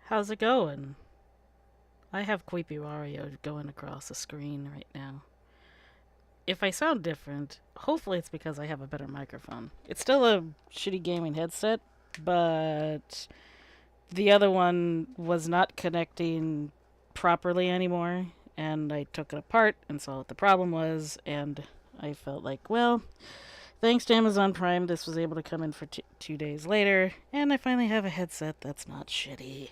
How's it going? I have Queepy Wario going across the screen right now. If I sound different, hopefully it's because I have a better microphone. It's still a shitty gaming headset, but the other one was not connecting properly anymore, and I took it apart and saw what the problem was, and I felt like, well, thanks to Amazon Prime, this was able to come in for 2 days later, and I finally have a headset that's not shitty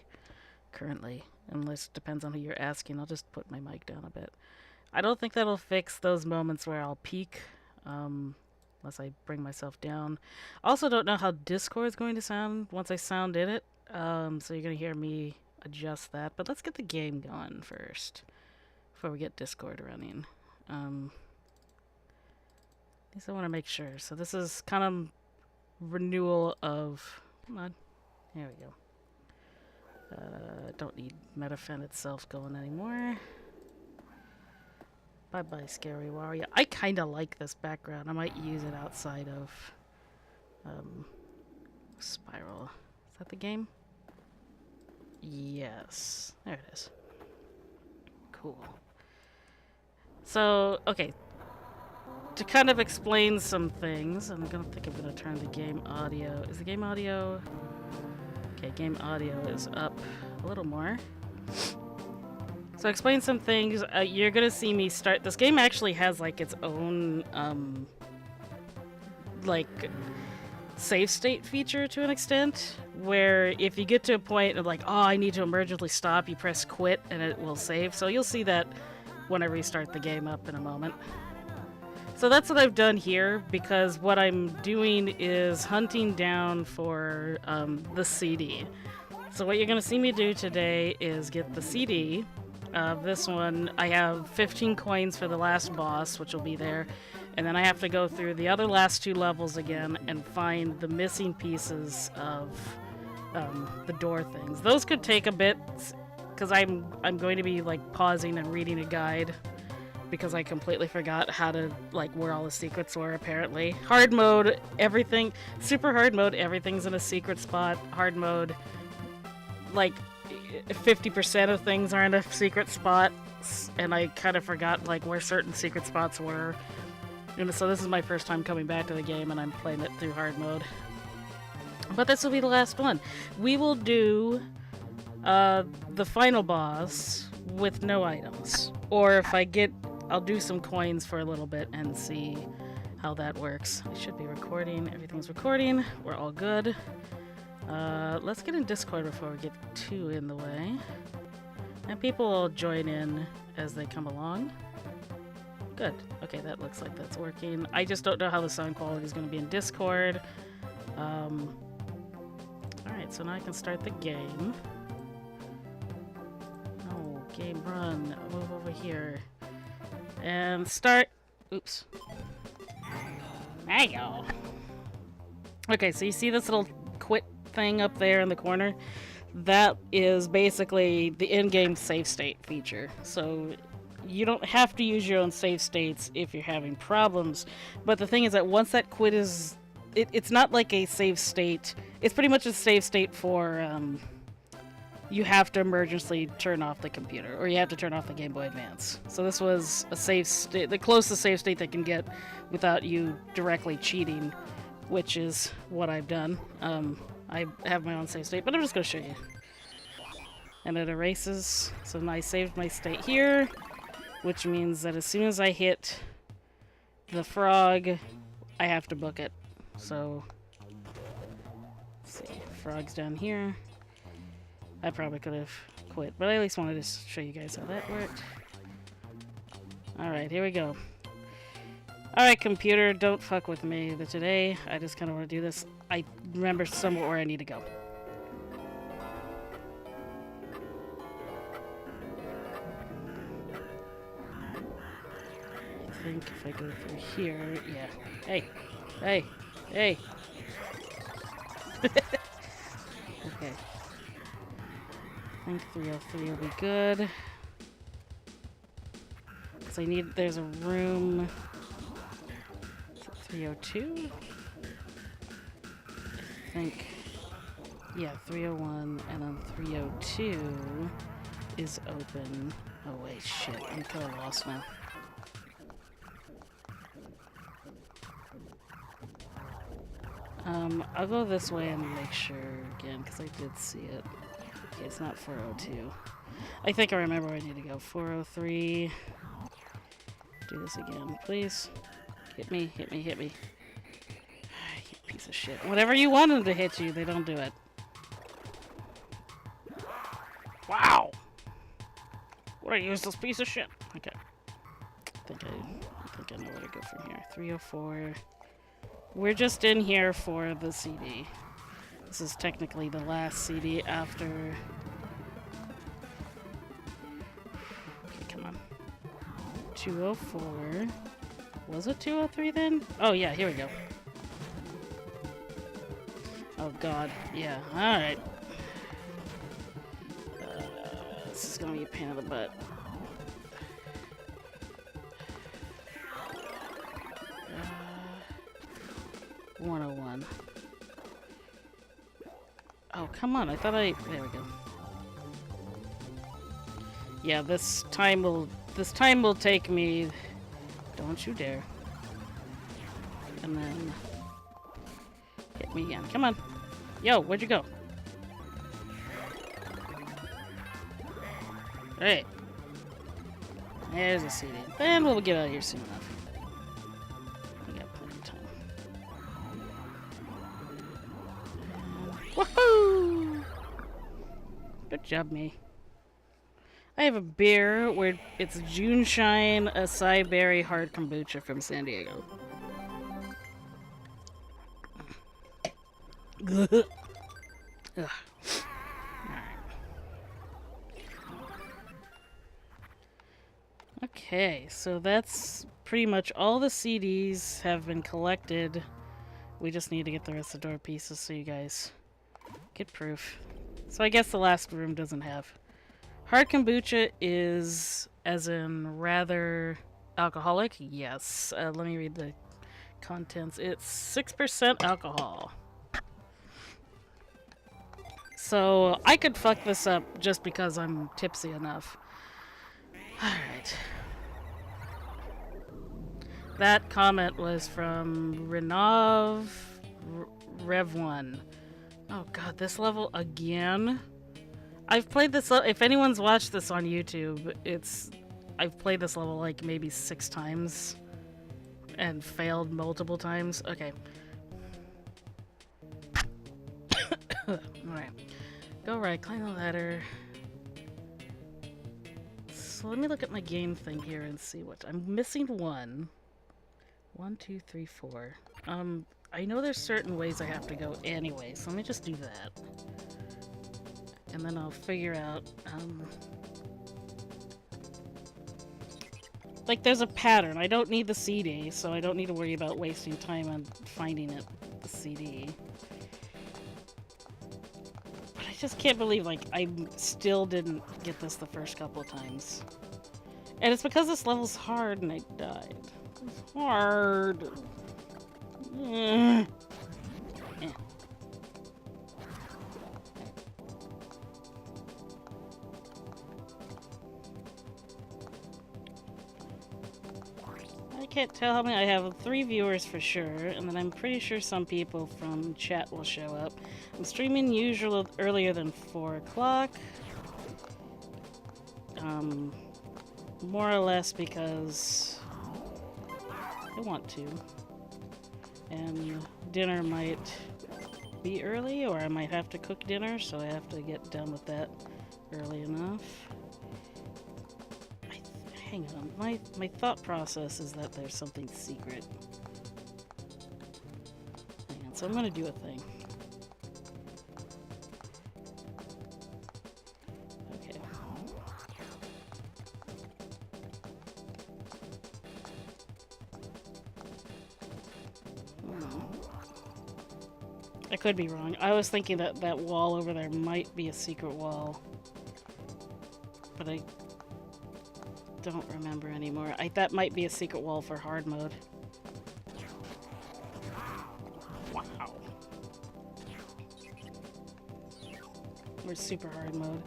currently. Unless it depends on who you're asking. I'll just put my mic down a bit. I don't think that'll fix those moments where I'll peak, unless I bring myself down. Also, don't know how Discord is going to sound once I sound in it. So you're gonna hear me adjust that. But let's get the game going first before we get Discord running. At least I want to make sure. So this is kind of renewal of. Come on, here we go. Don't need Metafen itself going anymore. Bye bye, Scary Wario. I kind of like this background. I might use it outside of Spiral. Is that the game? Yes. There it is. Cool. So, okay. To kind of explain some things, I'm gonna turn the game audio. Is the game audio? Okay, game audio is up a little more. So explain some things. You're gonna see me start. This game actually has like its own like save state feature to an extent, where if you get to a point of like, oh, I need to emergently stop, you press quit and it will save. So you'll see that when I restart the game up in a moment. So that's what I've done here, because what I'm doing is hunting down for the CD. So what you're going to see me do today is get the CD. This one, I have 15 coins for the last boss, which will be there. And then I have to go through the other last two levels again and find the missing pieces of the door things. Those could take a bit, because I'm going to be like pausing and reading a guide, because I completely forgot how to, like, where all the secrets were, apparently. Hard mode, everything, super hard mode, everything's in a secret spot. Hard mode, like, 50% of things are in a secret spot, and I kind of forgot, like, where certain secret spots were. And so this is my first time coming back to the game, and I'm playing it through hard mode. But this will be the last one. We will do the final boss with no items. Or if I get... I'll do some coins for a little bit and see how that works. I should be recording. Everything's recording. We're all good. Let's get in Discord before we get too in the way. And people will join in as they come along. Good. Okay, that looks like that's working. I just don't know how the sound quality is going to be in Discord. Alright, so now I can start the game. Oh, game run. Move over here. And start. Oops. There you go. Okay, so you see this little quit thing up there in the corner? That is basically the in-game save state feature. So you don't have to use your own save states if you're having problems. But the thing is that once that quit is... It's not like a save state. It's pretty much a save state for... you have to emergency turn off the computer, or you have to turn off the Game Boy Advance. So this was a save state, the closest save state they can get without you directly cheating, which is what I've done. I have my own save state, but I'm just going to show you. And it erases. So now I saved my state here, which means that as soon as I hit the frog, I have to book it. So, let's see, frog's down here. I probably could have quit, but I at least wanted to show you guys how that worked. Alright, here we go. Alright, computer, don't fuck with me today. I just kind of want to do this. I remember somewhere where I need to go. I think if I go through here, yeah. Hey! Hey! Hey! Okay. I think 303 will be good. Because I need... There's a room... Is it 302? I think... Yeah, 301 and then 302 is open. Oh wait, shit, I'm kinda lost now. I'll go this way and make sure again, because I did see it. Okay, it's not 402. I think I remember where I need to go. 403. Do this again, please. Hit me, hit me, hit me. You piece of shit. Whatever you want them to hit you, they don't do it. Wow! What a useless piece of shit. Okay. I think I know where to go from here. 304. We're just in here for the CD. This is technically the last CD after... Okay, come on. 204. Was it 203 then? Oh yeah, here we go. Oh god, yeah, alright. This is gonna be a pain in the butt. 101. Oh, come on, I thought I... There we go. Yeah, this time will take me... Don't you dare. And then... Hit me again. Come on. Yo, where'd you go? Hey. There's a CD. Then we'll get out of here soon enough. We got plenty of time. Woohoo! Good job, me. I have a beer where it's June Shine Acai Berry Hard Kombucha from San Diego. Ugh. Okay, so that's pretty much all the CDs have been collected. We just need to get the rest of the door pieces so you guys get proof. So I guess the last room doesn't have. Hard kombucha is, as in rather alcoholic? Yes. Let me read the contents. It's 6% alcohol. So I could fuck this up just because I'm tipsy enough. Alright. That comment was from Renov Rev1. Oh god, this level again? I've played this if anyone's watched this on YouTube, I've played this level like maybe 6 times and failed multiple times. Okay. Alright. Go right, climb the ladder. So let me look at my game thing here and see what I'm missing. 1, 2, 3, 4. I know there's certain ways I have to go anyway, so let me just do that. And then I'll figure out, like there's a pattern. I don't need the CD, so I don't need to worry about wasting time on finding it, the CD. But I just can't believe, like, I still didn't get this the first couple of times. And it's because this level's hard and I died. It's hard. Eh. I can't tell how many. I have 3 viewers for sure, and then I'm pretty sure some people from chat will show up. I'm streaming usually earlier than 4 o'clock. More or less because I want to. And dinner might be early, or I might have to cook dinner, so I have to get done with that early enough. Hang on, my thought process is that there's something secret. Hang on, so I'm gonna do a thing. Okay. I could be wrong. I was thinking that that wall over there might be a secret wall. But I don't remember anymore. That might be a secret wall for hard mode. Wow. for super hard mode.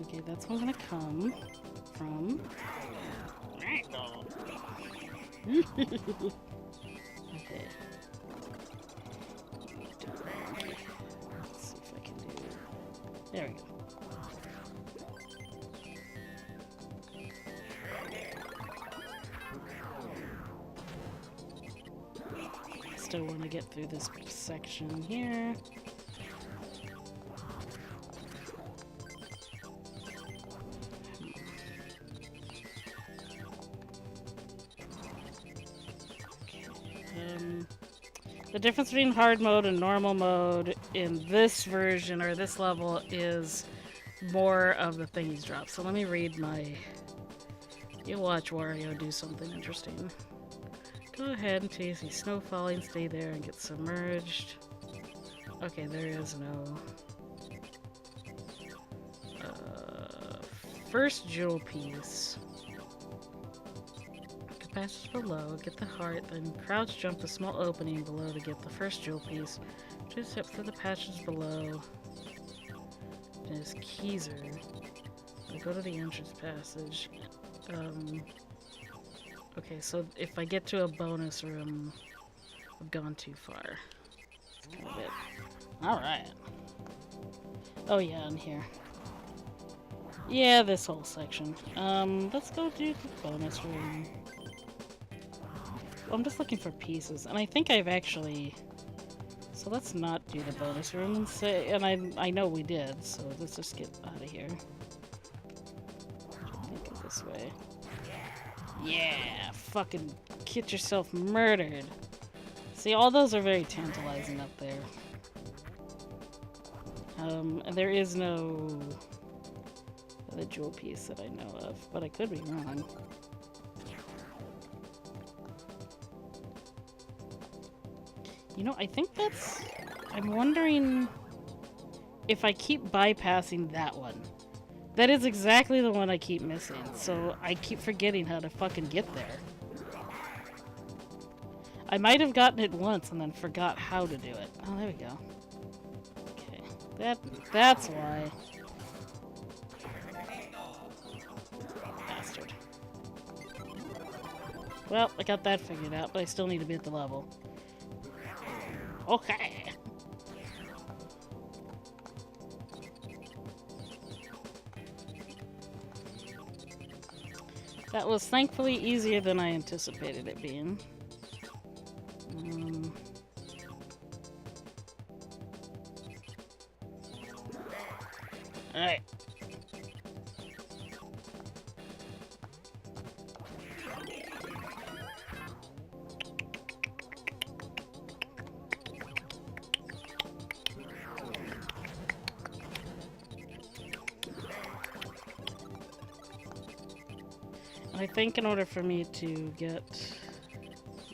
Okay, that's where I'm gonna come from. Okay. Let's see if I can do... There we go. Still want to get through this section here. The difference between hard mode and normal mode in this version, or this level, is more of the thingies drop. So let me read my... You'll watch Wario do something interesting. Go ahead until you see snow falling, stay there and get submerged. Okay, there is no... first jewel piece. Passage below, get the heart, then crouch jump the small opening below to get the first jewel piece. Just step through the passage below. There's Keyser. I go to the entrance passage. Okay, so if I get to a bonus room, I've gone too far. That's kind of it. Alright. Oh yeah, in here. Yeah, this whole section. Let's go do the bonus room. I'm just looking for pieces, and I think I've actually... So let's not do the bonus room and say... And I know we did, so let's just get out of here. I think of this way. Yeah! Fucking get yourself murdered! See, all those are very tantalizing up there. And there is no other jewel piece that I know of, but I could be wrong. You know, I think that's... I'm wondering if I keep bypassing that one. That is exactly the one I keep missing, so I keep forgetting how to fucking get there. I might have gotten it once and then forgot how to do it. Oh, there we go. Okay, that's why. Bastard. Well, I got that figured out, but I still need to be at the level. Okay. That was thankfully easier than I anticipated it being. Alright. I think in order for me to get...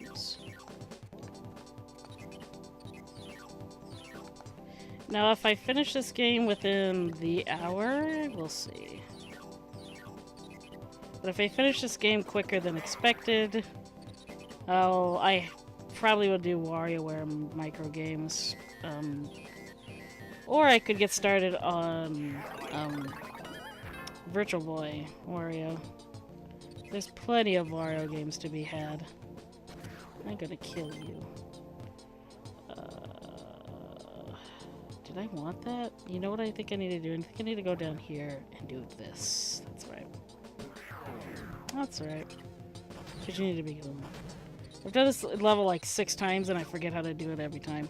Oops. Now, if I finish this game within the hour, we'll see. But if I finish this game quicker than expected, I probably would do WarioWare micro games. Or I could get started on Virtual Boy Wario. There's plenty of Wario games to be had. I'm gonna kill you. Did I want that? You know what I think I need to do? I think I need to go down here and do this. That's right. That's right. Because you need to be good. I've done this level like 6 times and I forget how to do it every time.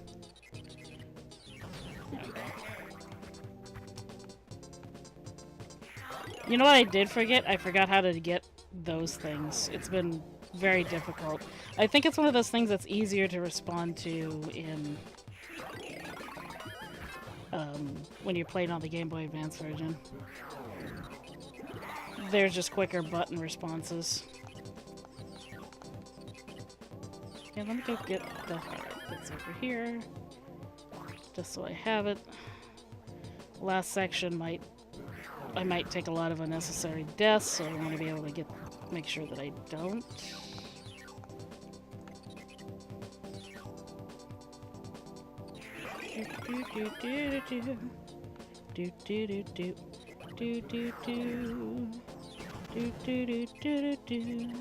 You know what I did forget? I forgot how to get those things. It's been very difficult. I think it's one of those things that's easier to respond to in when you're playing on the Game Boy Advance version. There's just quicker button responses. Okay, let me go get the heart that's over here. Just so I have it. Last section I might take a lot of unnecessary deaths, so I want to be able to make sure that I don't. do do do do do do do do do do do do do do do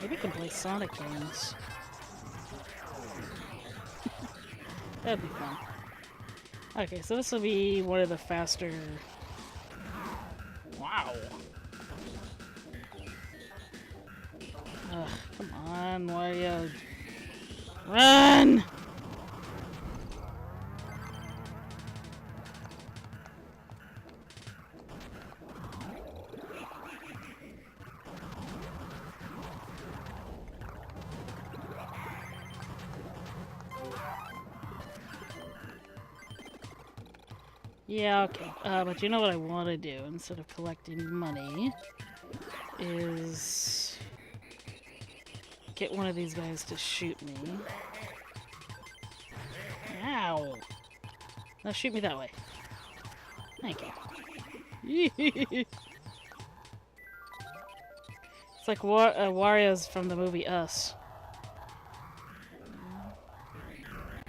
Maybe we can play Sonic games. That'd be fun. Okay, so this will be one of the faster... Wow! Ugh, come on, Wario. Run! Yeah, okay. But you know what I want to do instead of collecting money is get one of these guys to shoot me. Ow! Now shoot me that way. Thank you. It's like Wario's from the movie Us.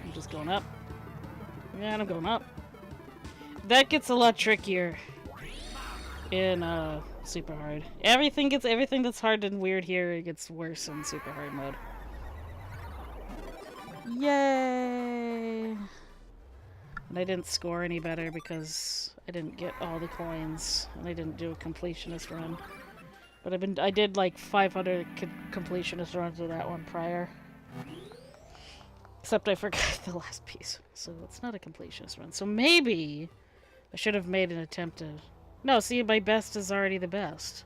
I'm just going up. Yeah, I'm going up. That gets a lot trickier in super hard. Everything that's hard and weird here, it gets worse in super hard mode. Yay! And I didn't score any better because I didn't get all the coins and I didn't do a completionist run. But I did like 500 completionist runs of that one prior. Except I forgot the last piece, so it's not a completionist run. So maybe I should have made an attempt to... No, see, my best is already the best.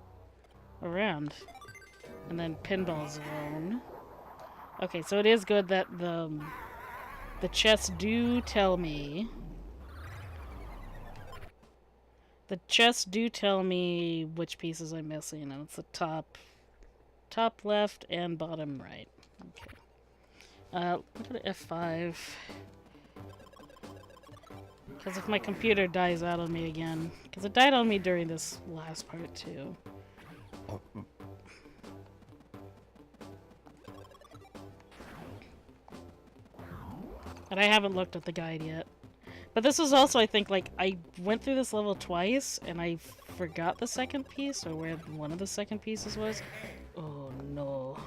Around. And then pinball zone. Okay, so it is good that the chests do tell me... The chests do tell me which pieces I'm missing, and it's the top left and bottom right. Okay. Go to F5. Because if my computer dies out on me again... Because it died on me during this last part, too. And I haven't looked at the guide yet. But this was also, I think, like, I went through this level twice, and I forgot the second piece, or where one of the second pieces was. Oh, no.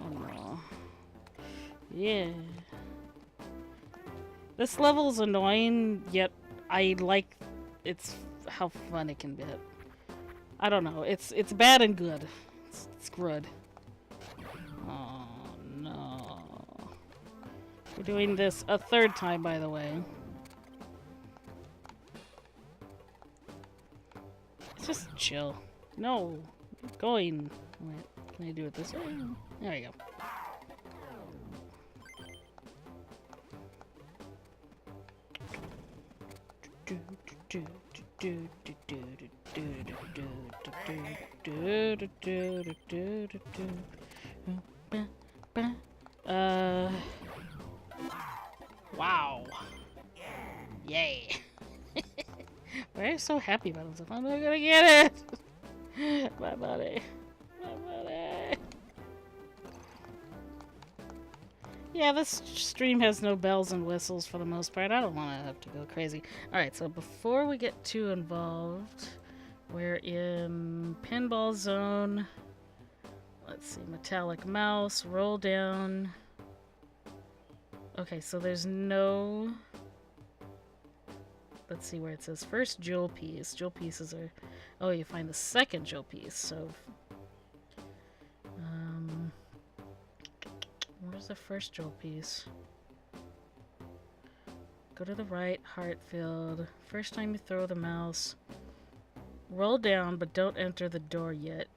Oh, no. Yeah. This level's annoying, yet I like it's how fun it can be. I don't know. It's bad and good. It's good. Oh no. We're doing this a third time, by the way. It's just chill. No. Going. Wait, can I do it this way? There we go. Wow. Yay. Why are you so happy about himself? I'm not gonna get it! My money. My money. Yeah, this stream has no bells and whistles for the most part. I don't want to have to go crazy. Alright, so before we get too involved, we're in pinball zone. Let's see, metallic mouse, roll down. Okay, so there's no... Let's see where it says first jewel piece. Jewel pieces are... Oh, you find the second jewel piece, so... Where's the first jewel piece? Go to the right, heart filled. First time you throw the mouse. Roll down, but don't enter the door yet.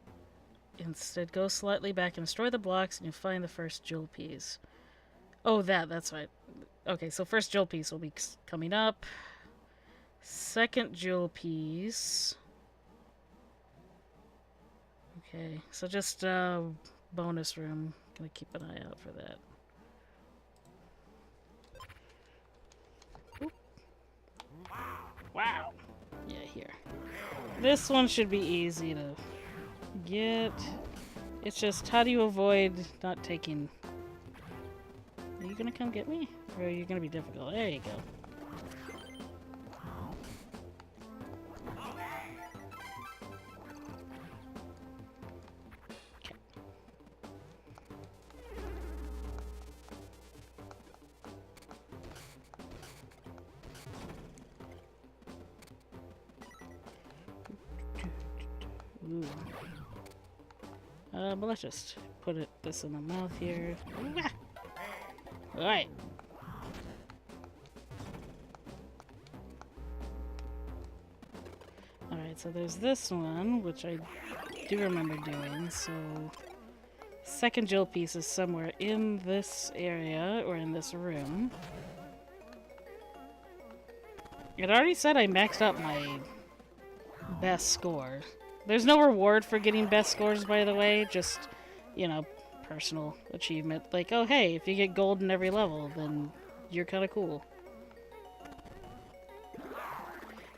Instead, go slightly back and destroy the blocks, and you'll find the first jewel piece. Oh, that's right. Okay, so first jewel piece will be coming up. Second jewel piece. Okay, so just bonus room. Gonna keep an eye out for that. This one should be easy to get. It's just, how do you avoid not taking... Are you gonna come get me? Or are you gonna be difficult? There you go. Ooh. But let's just put this in the mouth here. Alright. Alright, so there's this one, which I do remember doing, so... Second jewel piece is somewhere in this area, or in this room. It already said I maxed out my best score. There's no reward for getting best scores, by the way, just, you know, personal achievement. Like, oh hey, if you get gold in every level, then you're kinda cool.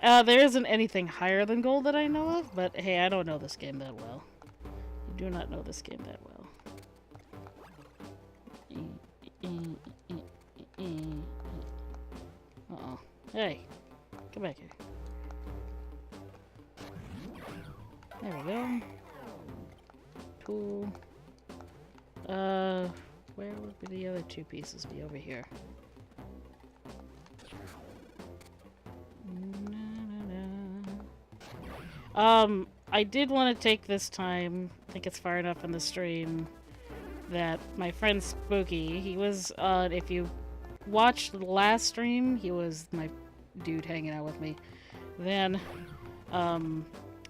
There isn't anything higher than gold that I know of, but hey, I don't know this game that well. I do not know this game that well. Uh-oh. Hey, come back here. There we go. Cool. Where would be the other two pieces be? Over here. I did want to take this time, I think it's far enough in the stream, that my friend Spooky, he was, if you watched the last stream, he was my dude hanging out with me. Then,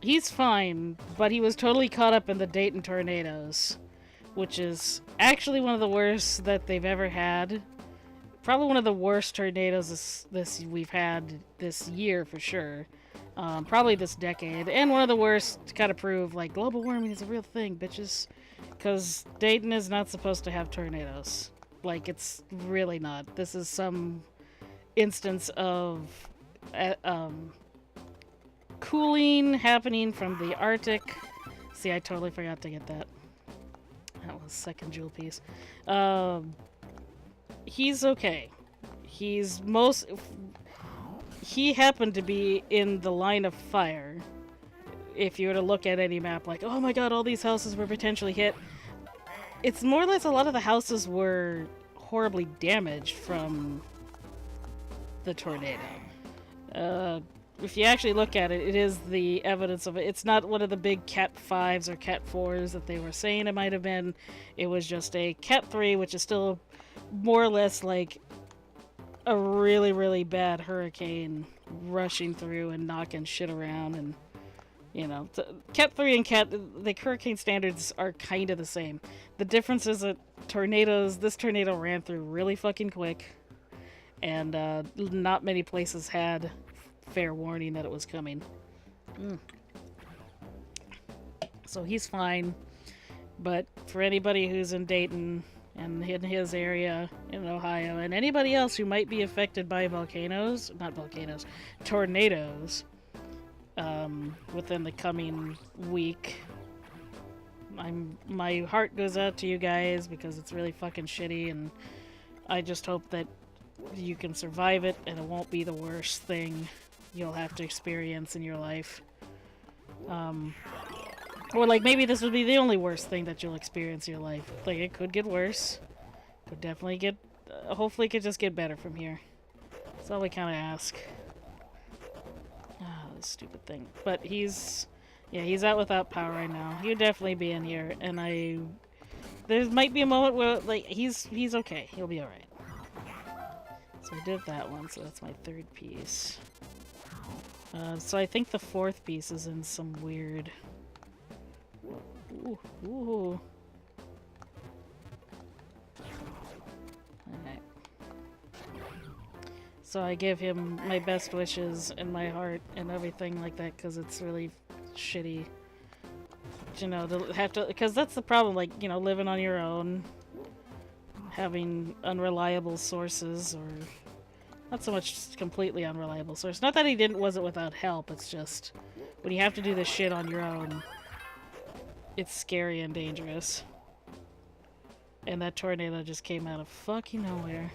he's fine, but he was totally caught up in the Dayton tornadoes, which is actually one of the worst that they've ever had. Probably one of the worst tornadoes we've had this year for sure. Probably this decade, and one of the worst to kind of prove like global warming is a real thing, bitches. Because Dayton is not supposed to have tornadoes. Like, it's really not. This is some instance of cooling happening from the Arctic. See, I totally forgot to get that. That was second jewel piece. He's okay. He happened to be in the line of fire. If you were to look at any map, like, oh my god, all these houses were potentially hit. It's more or less a lot of the houses were horribly damaged from the tornado. If you actually look at it, it is the evidence of it. It's not one of the big Cat 5s or Cat 4s that they were saying it might have been. It was just a Cat 3, which is still more or less like a really, really bad hurricane rushing through and knocking shit around. And, you know, Cat 3 and the hurricane standards are kind of the same. The difference is that this tornado ran through really fucking quick, and not many places had fair warning that it was coming. So he's fine, but for anybody who's in Dayton and in his area in Ohio, and anybody else who might be affected by tornadoes, within the coming week, my heart goes out to you guys because it's really fucking shitty, and I just hope that you can survive it and it won't be the worst thing you'll have to experience in your life. Or like maybe this would be the only worst thing that you'll experience in your life. Like, it could get worse. Could definitely get... hopefully it could just get better from here. That's all we kind of ask. Ah, this stupid thing. But he's... yeah, he's out without power right now. He would definitely be in here, and there might be a moment where, like, he's okay. He'll be alright. So I did that one, so that's my third piece. So I think the fourth piece is in some weird... Ooh, ooh. Alright. So I give him my best wishes and my heart and everything like that, because it's really shitty, you know, to have to, because that's the problem, like, you know, living on your own, having unreliable sources, or not so much completely unreliable source. Not that he wasn't without help, it's just when you have to do this shit on your own, it's scary and dangerous. And that tornado just came out of fucking nowhere.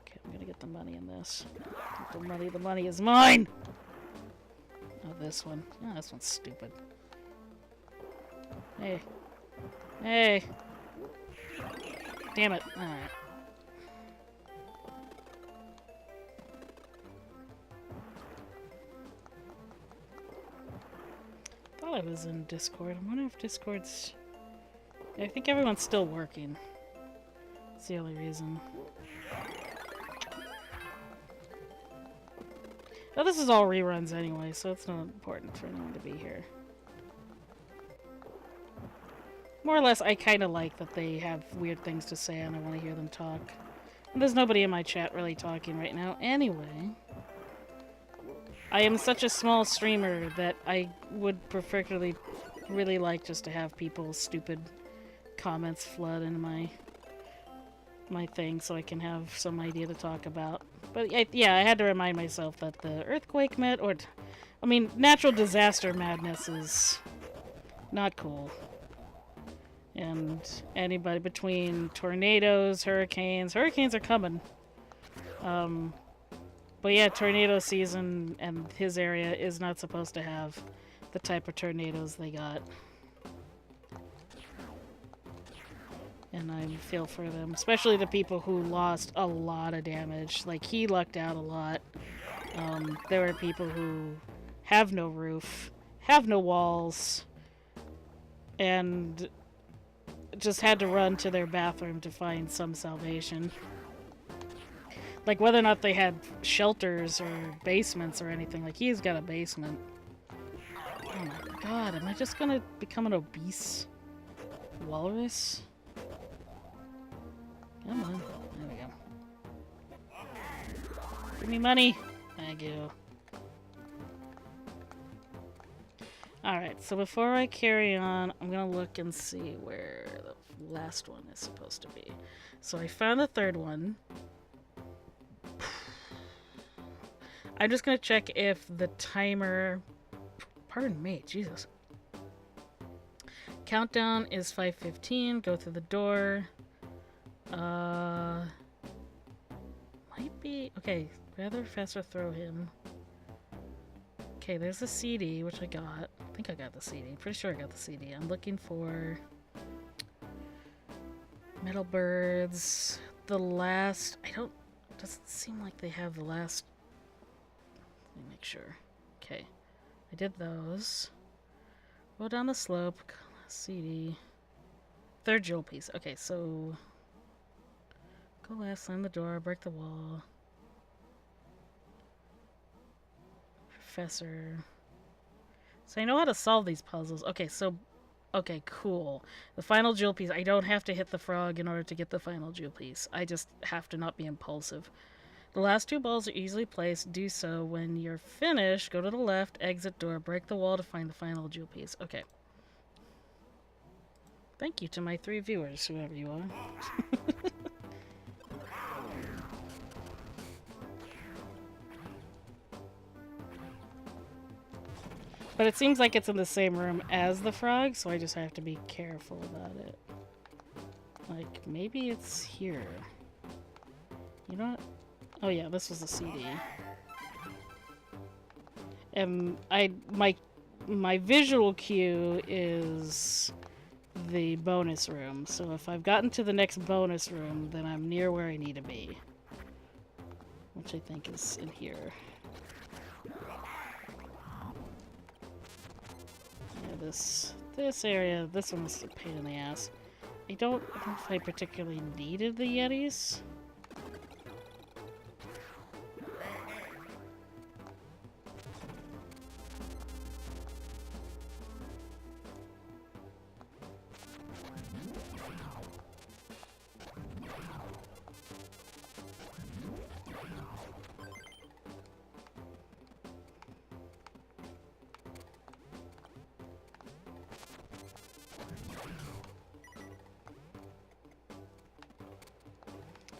Okay, I'm gonna get the money in this. The money is mine! Oh, this one. Oh, this one's stupid. Hey. Hey! Damn it. Alright. Thought I was in Discord. I wonder if Discord's... I think everyone's still working. That's the only reason. Oh, this is all reruns anyway, so it's not important for anyone to be here. More or less, I kind of like that they have weird things to say and I want to hear them talk. And there's nobody in my chat really talking right now anyway. I am such a small streamer that I would particularly really like just to have people's stupid comments flood into my thing so I can have some idea to talk about. But yeah, I had to remind myself that the earthquake I mean, natural disaster madness is not cool. And anybody between tornadoes, hurricanes are coming. But yeah, tornado season and his area is not supposed to have the type of tornadoes they got. And I feel for them, especially the people who lost a lot of damage. Like, he lucked out a lot. There were people who have no roof, have no walls, and just had to run to their bathroom to find some salvation. Like, whether or not they had shelters or basements or anything. Like, he's got a basement. Oh my god, am I just gonna become an obese walrus? Come on. There we go. Give me money! Thank you. Alright, so before I carry on, I'm gonna look and see where the last one is supposed to be. So I found the third one. I'm just gonna check if the timer... Pardon me, Jesus. Countdown is 5:15. Go through the door. Might be... Okay, rather faster throw him. Okay, there's a CD, which I got. I think I got the CD. Pretty sure I got the CD. I'm looking for... Metal Birds. The last... I don't... Doesn't seem like they have the last... Let me make sure. Okay. I did those. Go down the slope. CD. Third jewel piece. Okay, so... Go left, slam the door, break the wall. Professor. So I know how to solve these puzzles. Okay, so... Okay, cool. The final jewel piece. I don't have to hit the frog in order to get the final jewel piece. I just have to not be impulsive. The last two balls are easily placed. Do so when you're finished. Go to the left, exit door, break the wall to find the final jewel piece. Okay. Thank you to my 3 viewers, whoever you are. But it seems like it's in the same room as the frog, so I just have to be careful about it. Like, maybe it's here. You know what? Oh yeah, this was a CD. And my visual cue is the bonus room. So if I've gotten to the next bonus room, then I'm near where I need to be. Which I think is in here. Yeah, this area, this one's a pain in the ass. I don't know if I particularly needed the Yetis.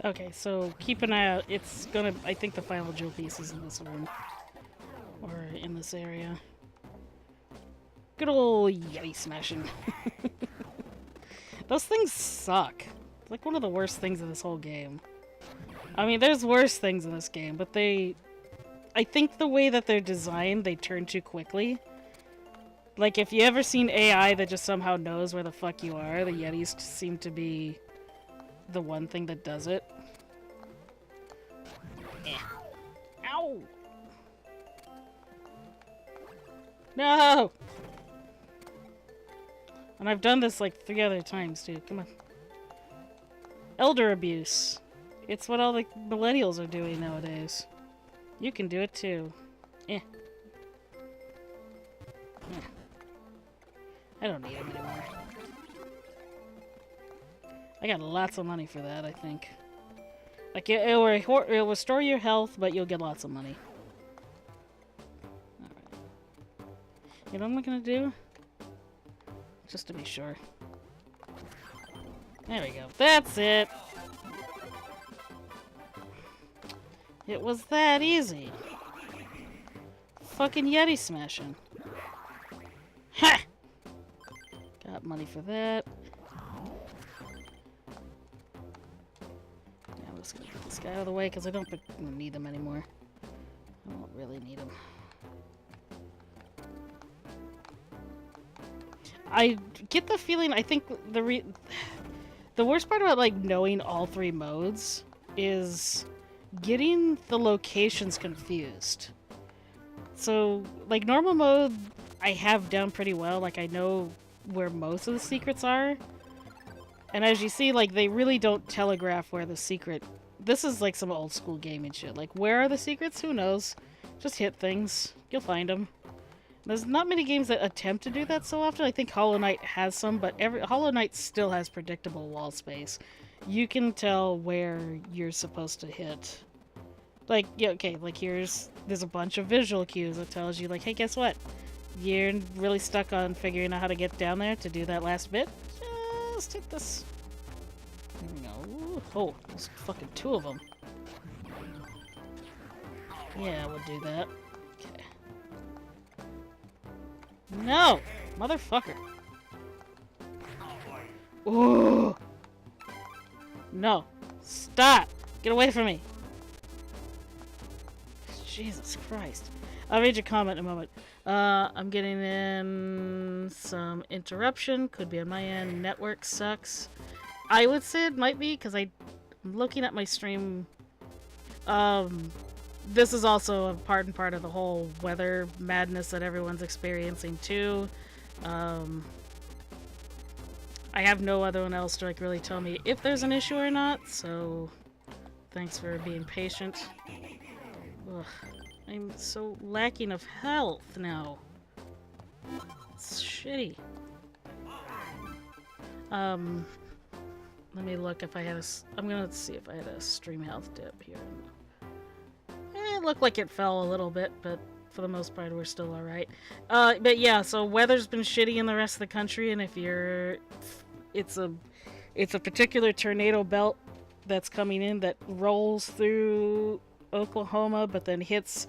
Okay, so keep an eye out. It's gonna... I think the final jewel piece is in this room. Or in this area. Good old Yeti smashing. Those things suck. It's like one of the worst things in this whole game. I mean, there's worse things in this game, but I think the way that they're designed, they turn too quickly. Like, if you ever seen AI that just somehow knows where the fuck you are, the Yetis seem to be the one thing that does it. Eh. Ow! No! And I've done this like 3 other times, dude. Come on. Elder abuse. It's what all the millennials are doing nowadays. You can do it too. Eh. I don't need them anymore. I got lots of money for that, I think. Like, it will restore your health, but you'll get lots of money. Alright. You know what I'm gonna do? Just to be sure. There we go. That's it! It was that easy. Fucking Yeti smashing. Ha! Got money for that. Yeah, I'm just gonna get this guy out of the way because I don't need them anymore. I don't really need them. I get the feeling, I think the worst part about like knowing all 3 modes is getting the locations confused. So, like, normal mode I have down pretty well. Like, I know where most of the secrets are. And as you see, like, they really don't telegraph where the secret... This is like some old school gaming shit. Like, where are the secrets? Who knows? Just hit things. You'll find them. There's not many games that attempt to do that so often. I think Hollow Knight has some, but Hollow Knight still has predictable wall space. You can tell where you're supposed to hit. Like, yeah, okay, like there's a bunch of visual cues that tells you, like, hey, guess what? You're really stuck on figuring out how to get down there to do that last bit? Just hit this. There we go. Oh, there's fucking 2 of them. Yeah, we'll do that. Okay. No! Motherfucker. Ooh! No. Stop! Get away from me! Jesus Christ. I'll read your comment in a moment. I'm getting in some interruption. Could be on my end. Network sucks. I would say it might be, because I'm looking at my stream. This is also a part of the whole weather madness that everyone's experiencing too. I have no other one else to like really tell me if there's an issue or not, so thanks for being patient. Ugh, I'm so lacking of health now. It's shitty. Let me look if I had a... I'm gonna see if I had a stream health dip here. It looked like it fell a little bit, but for the most part we're still alright. But yeah, so weather's been shitty in the rest of the country, and if you're... It's a particular tornado belt that's coming in that rolls through Oklahoma, but then hits...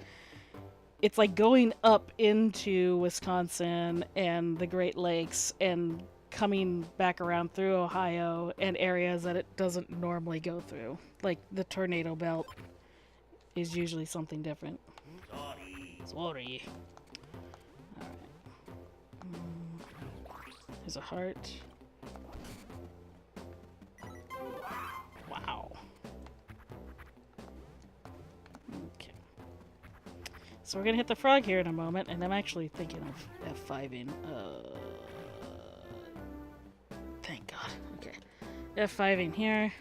It's like going up into Wisconsin and the Great Lakes and coming back around through Ohio and areas that it doesn't normally go through. Like the tornado belt is usually something different. Sorry. Alright. There's a heart. Wow. Okay. So we're gonna hit the frog here in a moment, and I'm actually thinking of F5ing. Thank God. Okay. F5ing here.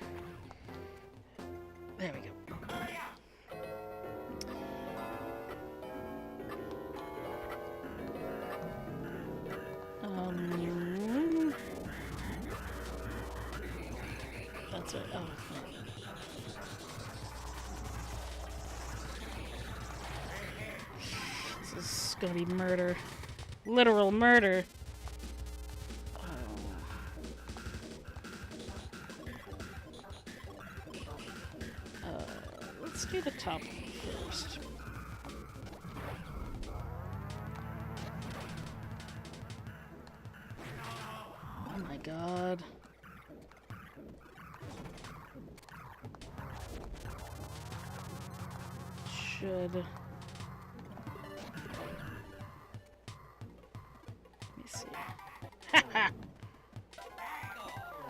There we go. That's right. Oh, this is gonna be murder. Literal murder. Let's do the top one first. God. Should... Let me see. Haha!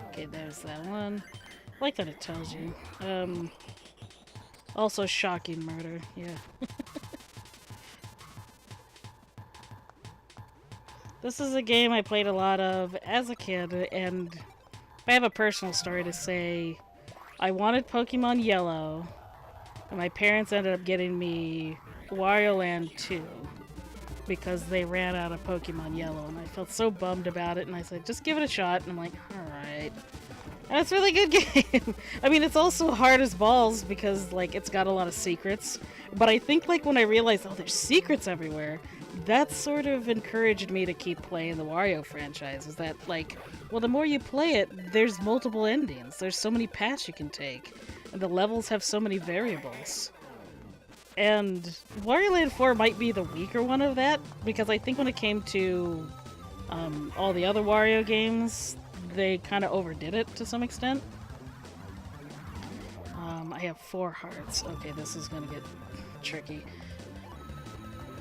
Okay, there's that one. I like that it tells you. Also shocking murder, yeah. This is a game I played a lot of as a kid, and I have a personal story to say. I wanted Pokemon Yellow, and my parents ended up getting me Wario Land 2 because they ran out of Pokemon Yellow, and I felt so bummed about it, and I said, just give it a shot, and I'm like, alright. And it's a really good game. I mean, it's also hard as balls because, like, it's got a lot of secrets, but I think, like, when I realized, oh, there's secrets everywhere, that sort of encouraged me to keep playing the Wario franchise, is that, like, well, the more you play it, there's multiple endings, there's so many paths you can take, and the levels have so many variables. And Wario Land 4 might be the weaker one of that, because I think when it came to all the other Wario games, they kind of overdid it to some extent. I have 4 hearts. Okay, this is gonna get tricky.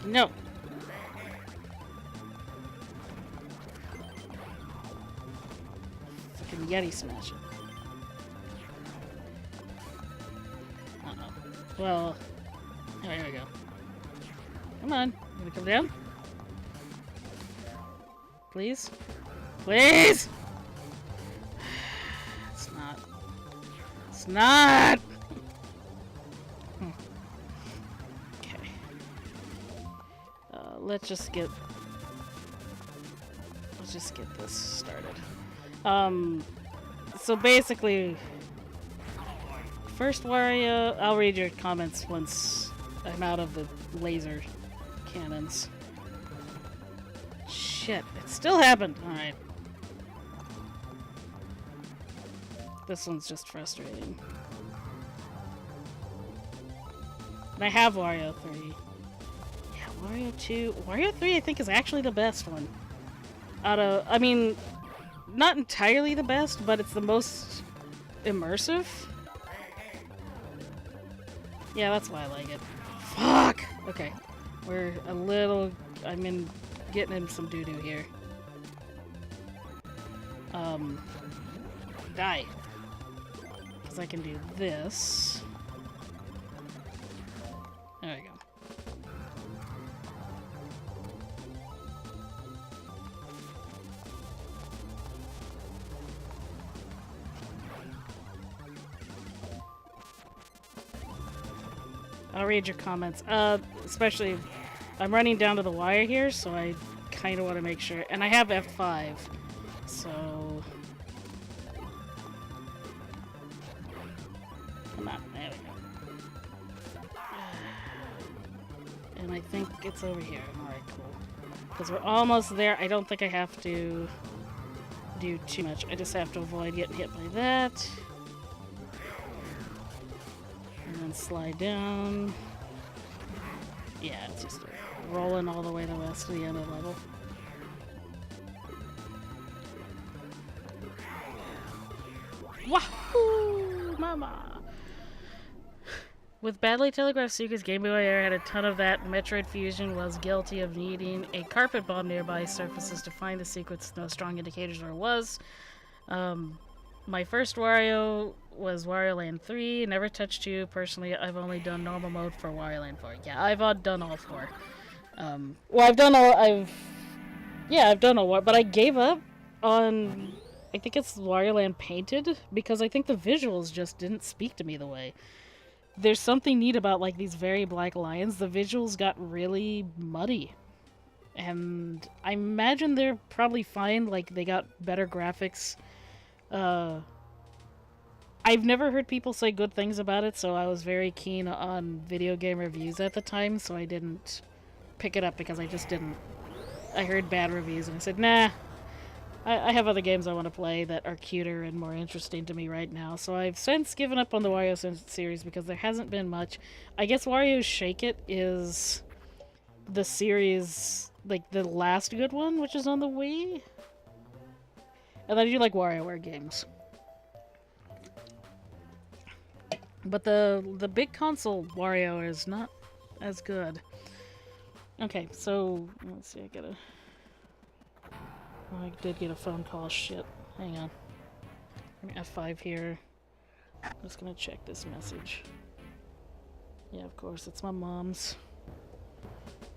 No! Fucking Yeti smash it. Uh-oh. Well... Oh, here we go. Come on. You gonna come down? Please? Please! It's not. It's not! Okay. Let's just get this started. So basically, first Wario, I'll read your comments once I'm out of the laser cannons. Shit, it still happened! Alright. This one's just frustrating. And I have Wario 3. Yeah, Wario 2. Wario 3 I think is actually the best one. Out of, I mean, not entirely the best, but it's the most immersive. Yeah, that's why I like it. Fuck! Okay. We're a little... getting in some doo-doo here. Die. Because I can do this. There we go. I'll read your comments. Especially, I'm running down to the wire here, so I kind of want to make sure. And I have F5, so... Come on, there we go. And I think it's over here. Alright, cool. Because we're almost there. I don't think I have to do too much. I just have to avoid getting hit by that. And then slide down. Yeah, it's just rolling all the way to west to the end of the level. Wahoo! Mama! With badly telegraphed secrets, Game Boy Air had a ton of that. Metroid Fusion was guilty of needing a carpet bomb nearby surfaces to find the secrets. No strong indicators there was. My first Wario was Wario Land 3. Never touched 2. Personally, I've only done normal mode for Wario Land 4. Yeah, I've done all 4. Well, I've done all, but I gave up on, I think it's Wario Land Painted, because I think the visuals just didn't speak to me the way. There's something neat about, like, these very black lines. The visuals got really muddy. And I imagine they're probably fine, like, they got better graphics. I've never heard people say good things about it, so I was very keen on video game reviews at the time, so I didn't pick it up because I just didn't. I heard bad reviews and I said, nah, I have other games I want to play that are cuter and more interesting to me right now, so I've since given up on the Wario series because there hasn't been much. I guess Wario Shake It is the series, like, the last good one, which is on the Wii? And then I do like WarioWare games. But the big console Wario is not as good. Okay, so let's see. I did get a phone call. Shit. Hang on. F5 here. I'm just gonna check this message. Yeah, of course, it's my mom's.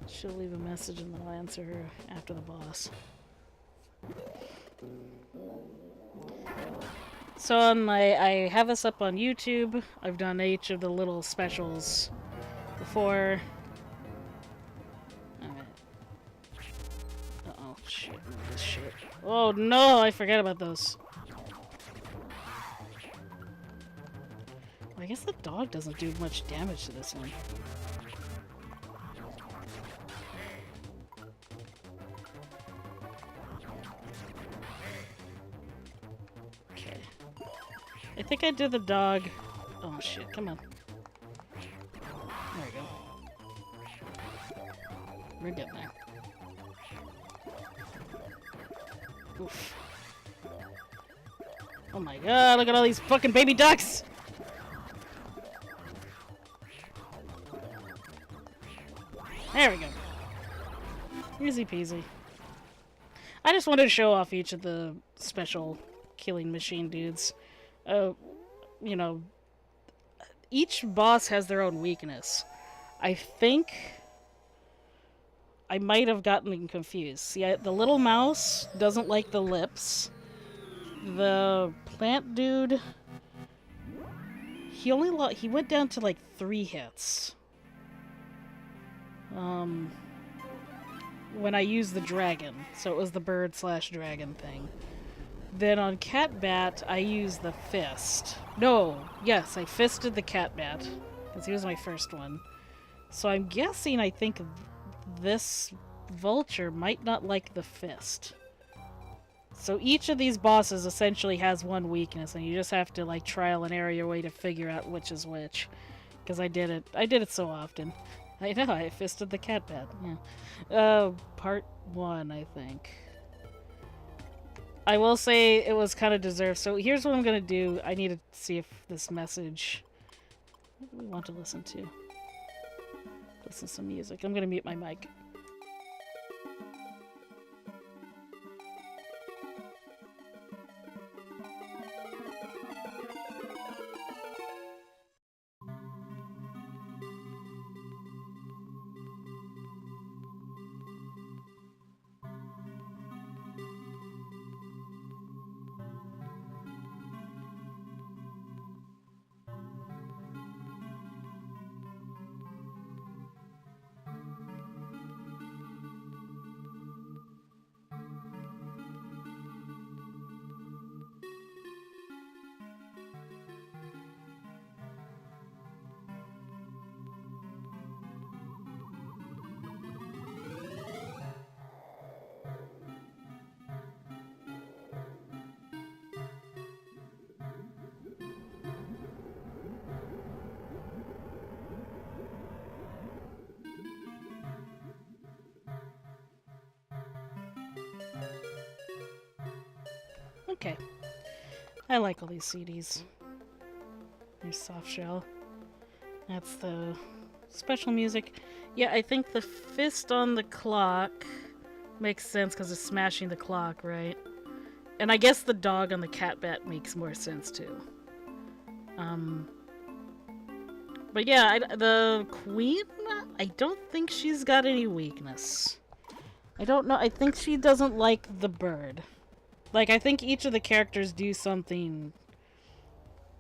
She'll leave a message and then I'll answer her after the boss. So I have this up on YouTube. I've done each of the little specials before. Alright. Uh-oh, shit. This shit. Oh no, I forgot about those. I guess the dog doesn't do much damage to this one. Okay. I think I did the dog. Oh shit, come on. There we go. We're getting there. Oof. Oh my god, look at all these fucking baby ducks! There we go. Easy peasy. I just wanted to show off each of the special killing machine dudes. You know, each boss has their own weakness. I think I might have gotten confused. See, the little mouse doesn't like the lips. The plant dude, he went down to like 3 hits. When I used the dragon, so it was the bird/dragon thing. Then on Catbat, I used the fist. No, yes, I fisted the Catbat, because he was my first one. So I'm guessing I think this vulture might not like the fist. So each of these bosses essentially has one weakness, and you just have to like trial and error your way to figure out which is which. Because I did it so often. I know, I fisted the Catbat, yeah. Part 1, I think. I will say it was kind of deserved, so here's what I'm gonna do. I need to see if this message... What do we want to listen to? Listen to some music. I'm gonna mute my mic. Okay. I like all these CDs. There's soft shell. That's the special music. Yeah, I think the fist on the clock makes sense because it's smashing the clock, right? And I guess the dog on the Catbat makes more sense too. But yeah, the queen, I don't think she's got any weakness. I don't know. I think she doesn't like the bird. Like, I think each of the characters do something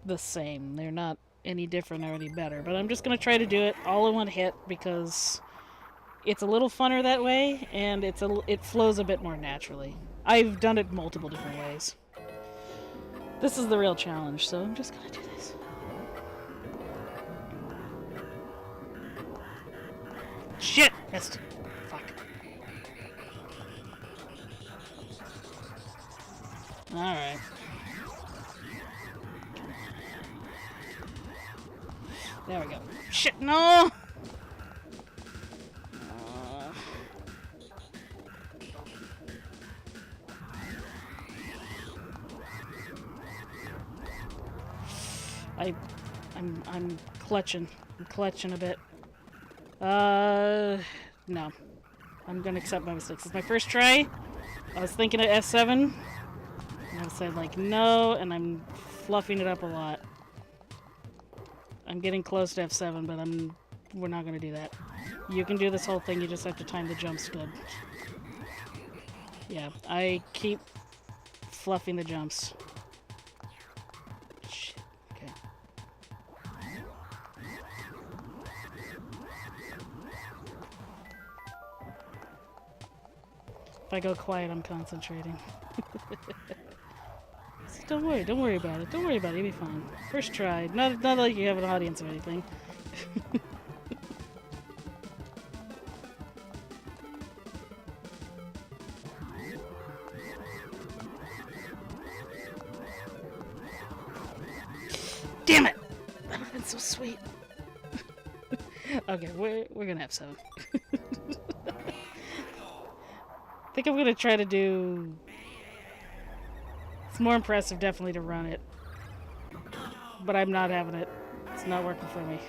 the same. They're not any different or any better. But I'm just going to try to do it all in one hit because it's a little funner that way, and it flows a bit more naturally. I've done it multiple different ways. This is the real challenge, so I'm just going to do this. Shit! Missed. Fuck. Alright. There we go. Shit, no! I'm clutching. I'm clutching a bit. No. I'm gonna accept my mistakes. It's my first try. I was thinking of F7. And I said, like, no, and I'm fluffing it up a lot. I'm getting close to F7, but we're not gonna do that. You can do this whole thing, you just have to time the jumps good. Yeah, I keep fluffing the jumps. Shit, okay. If I go quiet, I'm concentrating. Don't worry about it. Don't worry about it, you'll be fine. First try. Not like you have an audience or anything. Damn it! That would have been so sweet. Okay, we're gonna have 7. I think I'm gonna try to do... It's more impressive, definitely, to run it. But I'm not having it. It's not working for me.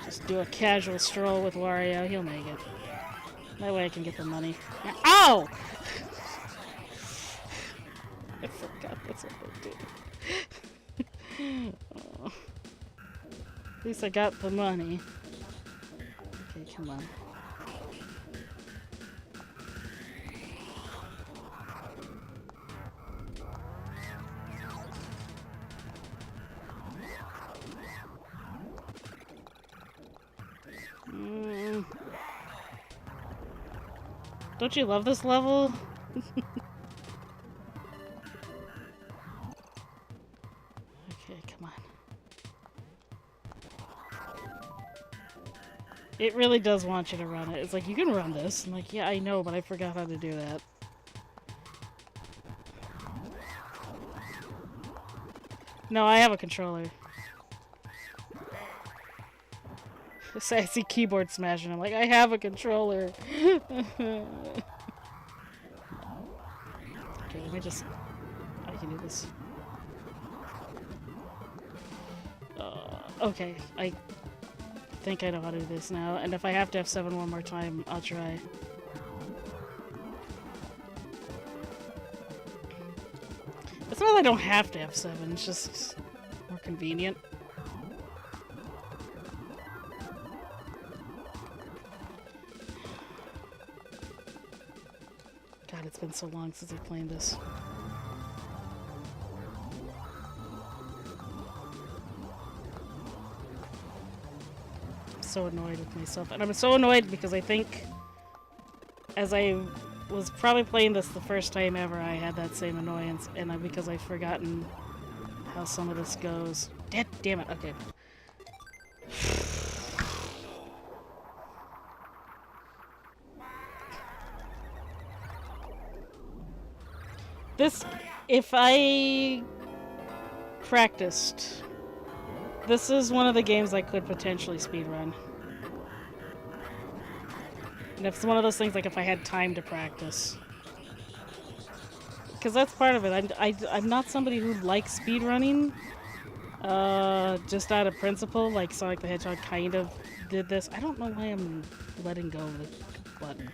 Just do a casual stroll with Wario. He'll make it. That way I can get the money. Ow! I forgot that's what I did. Oh. At least I got the money. Okay, come on. Don't you love this level? Okay, come on. It really does want you to run it. It's like, you can run this. I'm like, yeah, I know, but I forgot how to do that. No, I have a controller. I see keyboard smashing. I'm like, I have a controller. Okay, let me just... I can do this. Okay, I think I know how to do this now. And if I have to have 7 one more time, I'll try. It's not that I don't have to have 7, it's just more convenient. God, it's been so long since I've played this. I'm so annoyed with myself. And I'm so annoyed because I think as I was probably playing this the first time ever, I had that same annoyance, and because I've forgotten how some of this goes. Damn it, okay. This, if I practiced, this is one of the games I could potentially speedrun. And it's one of those things, like, if I had time to practice. Because that's part of it. I'm not somebody who likes speedrunning. Just out of principle, like Sonic the Hedgehog kind of did this. I don't know why I'm letting go of the button.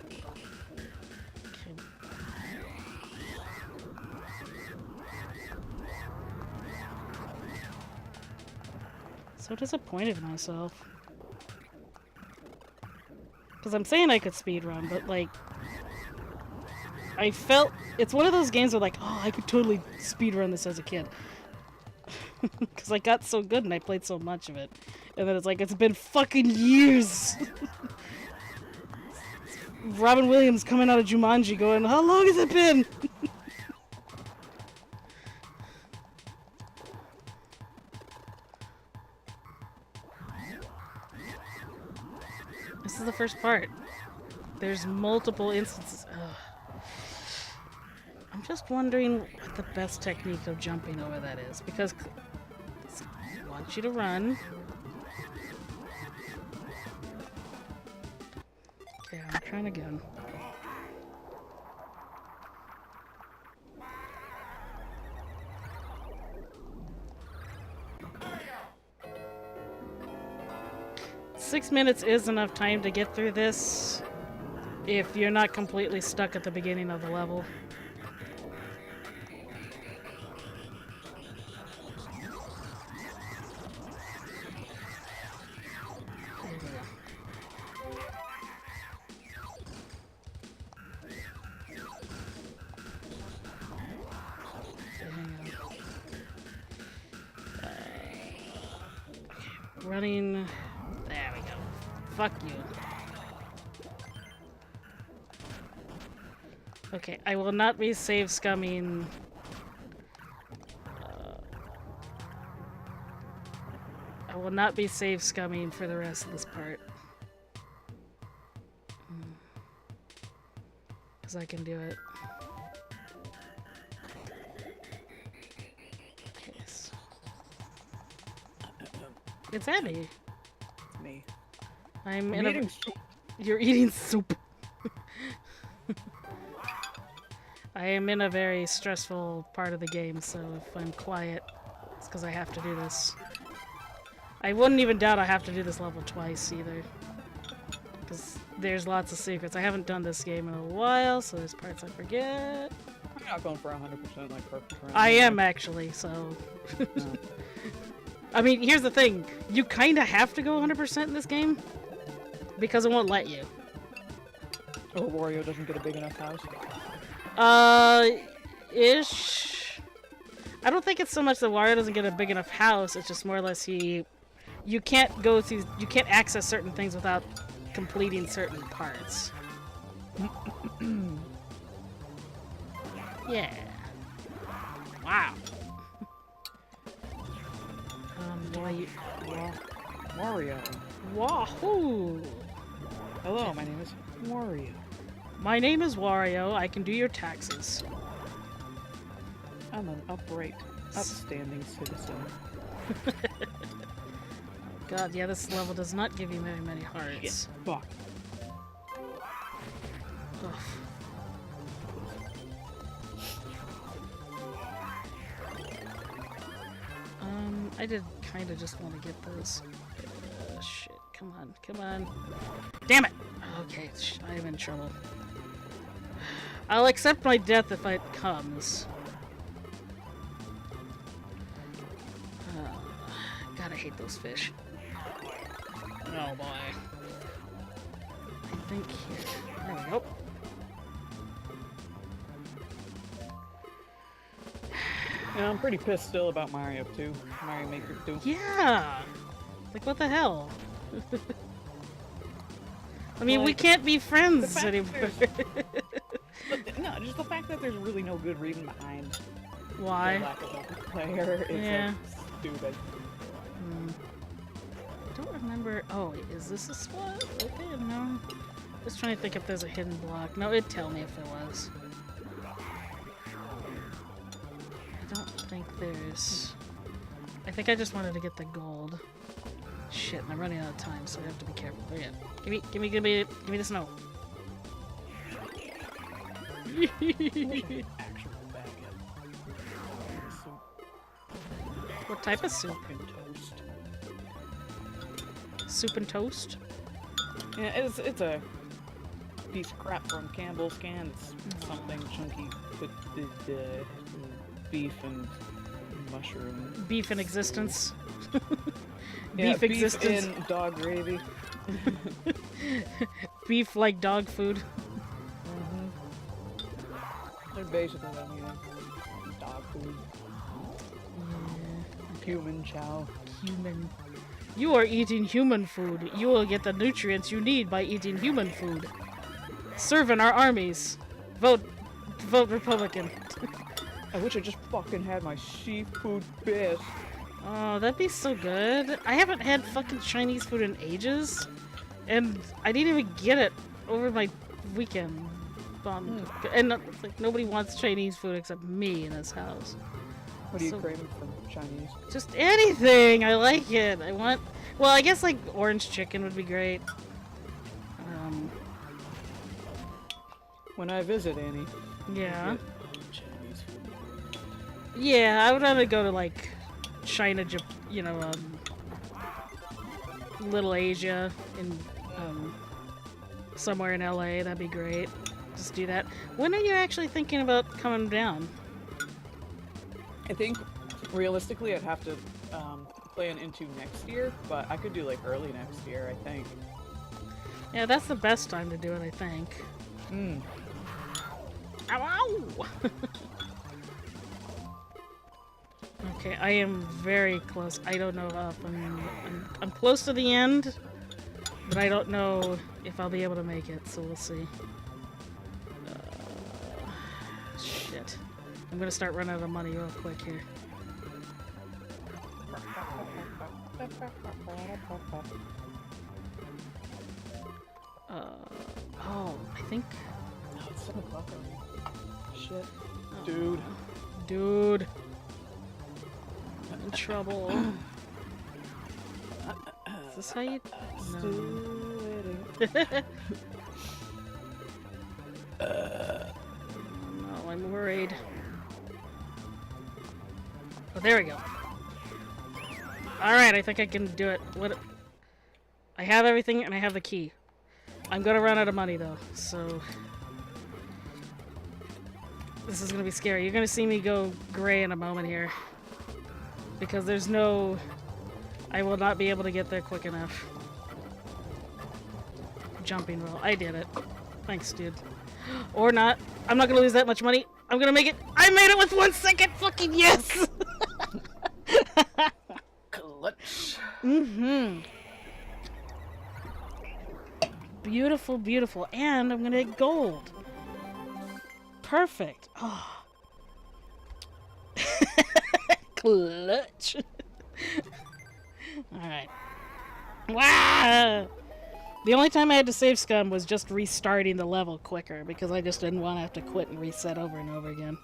Okay. So disappointed in myself. Because I'm saying I could speedrun, but, like, I felt... It's one of those games where, like, oh, I could totally speedrun this as a kid. Because I got so good and I played so much of it. And then it's like, it's been fucking years! Robin Williams coming out of Jumanji going, how long has it been? This is the first part. There's multiple instances. Ugh. I'm just wondering what the best technique of jumping over that is, because I want you to run. Okay, I'm trying again. 6 minutes is enough time to get through this if you're not completely stuck at the beginning of the level. Running. There we go. Fuck you. Okay, I will not be save scumming. I will not be save scumming for the rest of this part. Because I can do it. Okay, so. It's Abby. It's me. I'm eating soup. You're eating soup. I am in a very stressful part of the game, so if I'm quiet, it's because I have to do this. I wouldn't even doubt I have to do this level twice either. Because there's lots of secrets. I haven't done this game in a while, so there's parts I forget. I'm not going for 100% like perfect run. I am actually, so... No. I mean, here's the thing. You kind of have to go 100% in this game. Because it won't let you. Or Wario doesn't get a big enough house. Ish. I don't think it's so much that Wario doesn't get a big enough house, it's just more or less you can't go through, you can't access certain things without completing certain parts. Yeah. Wow. Wario. Wahoo! Hello, my name is Wario. My name is Wario. I can do your taxes. I'm an upright, upstanding citizen. God, yeah, this level does not give you very many hearts. Shit. Fuck. Ugh. I did kind of just want to get those. Shit, come on, come on. Damn it! Okay, I am in trouble. I'll accept my death if it comes. God, I hate those fish. Oh boy. I think here. There we go. Yeah, I'm pretty pissed still about Mario 2. Mario Maker 2. Yeah! Like, what the hell? I mean, we can't be friends anymore. No, just the fact that there's really no good reason behind Why? the lack of multiplayer is Yeah. like, stupid. I don't remember. Oh, wait, is this a spot? Okay, no. Just trying to think if there's a hidden block. No, it'd tell me if there was. I don't think there's... I think I just wanted to get the gold. Shit, and I'm running out of time, so I have to be careful. Oh yeah. Give me the snow. Actual baguette. What type of soup? Fucking toast. Soup and toast? Yeah, it's a piece of crap from Campbell's can. It's something chunky with beef and mushroom. Beef in existence. Yeah, Beef existence. in dog gravy. Beef like dog food. They're basically, I mean, dog food. Human chow. Human. You are eating human food. You will get the nutrients you need by eating human food. Serve in our armies. Vote Republican. I wish I just fucking had my seafood best. Oh, that'd be so good. I haven't had fucking Chinese food in ages. And I didn't even get it over my weekend. And like nobody wants Chinese food except me in this house. What are you craving from Chinese? Just anything. I like it. I want... Well, I guess like orange chicken would be great. When I visit Annie. Yeah. Chinese food. Yeah, I would rather go to like China, you know, Little Asia in somewhere in LA. That'd be great. Just do that. When are you actually thinking about coming down? I think realistically I'd have to plan into next year, but I could do like early next year, I think. Yeah, that's the best time to do it, I think. Hmm. Ow! Ow! Okay, I am very close. I don't know if I'm close to the end, but I don't know if I'll be able to make it, so we'll see. Shit. I'm gonna start running out of money real quick here. Oh, I think... Oh, it's 7 o'clock already. Shit. Dude. Dude. I'm in trouble. Is this how you... No, I'm worried. Oh, there we go. Alright, I think I can do it. What? I have everything and I have the key. I'm gonna run out of money though, so... This is gonna be scary. You're gonna see me go gray in a moment here. Because there's no... I will not be able to get there quick enough. Jumping roll. I did it. Thanks, dude. Or not. I'm not gonna lose that much money. I'm gonna make it. I made it with 1 second! Fucking yes! Clutch. Mm-hmm. Beautiful, beautiful. And I'm gonna get gold. Perfect. Oh. Clutch. Alright. Wow! The only time I had to save scum was just restarting the level quicker because I just didn't want to have to quit and reset over and over again.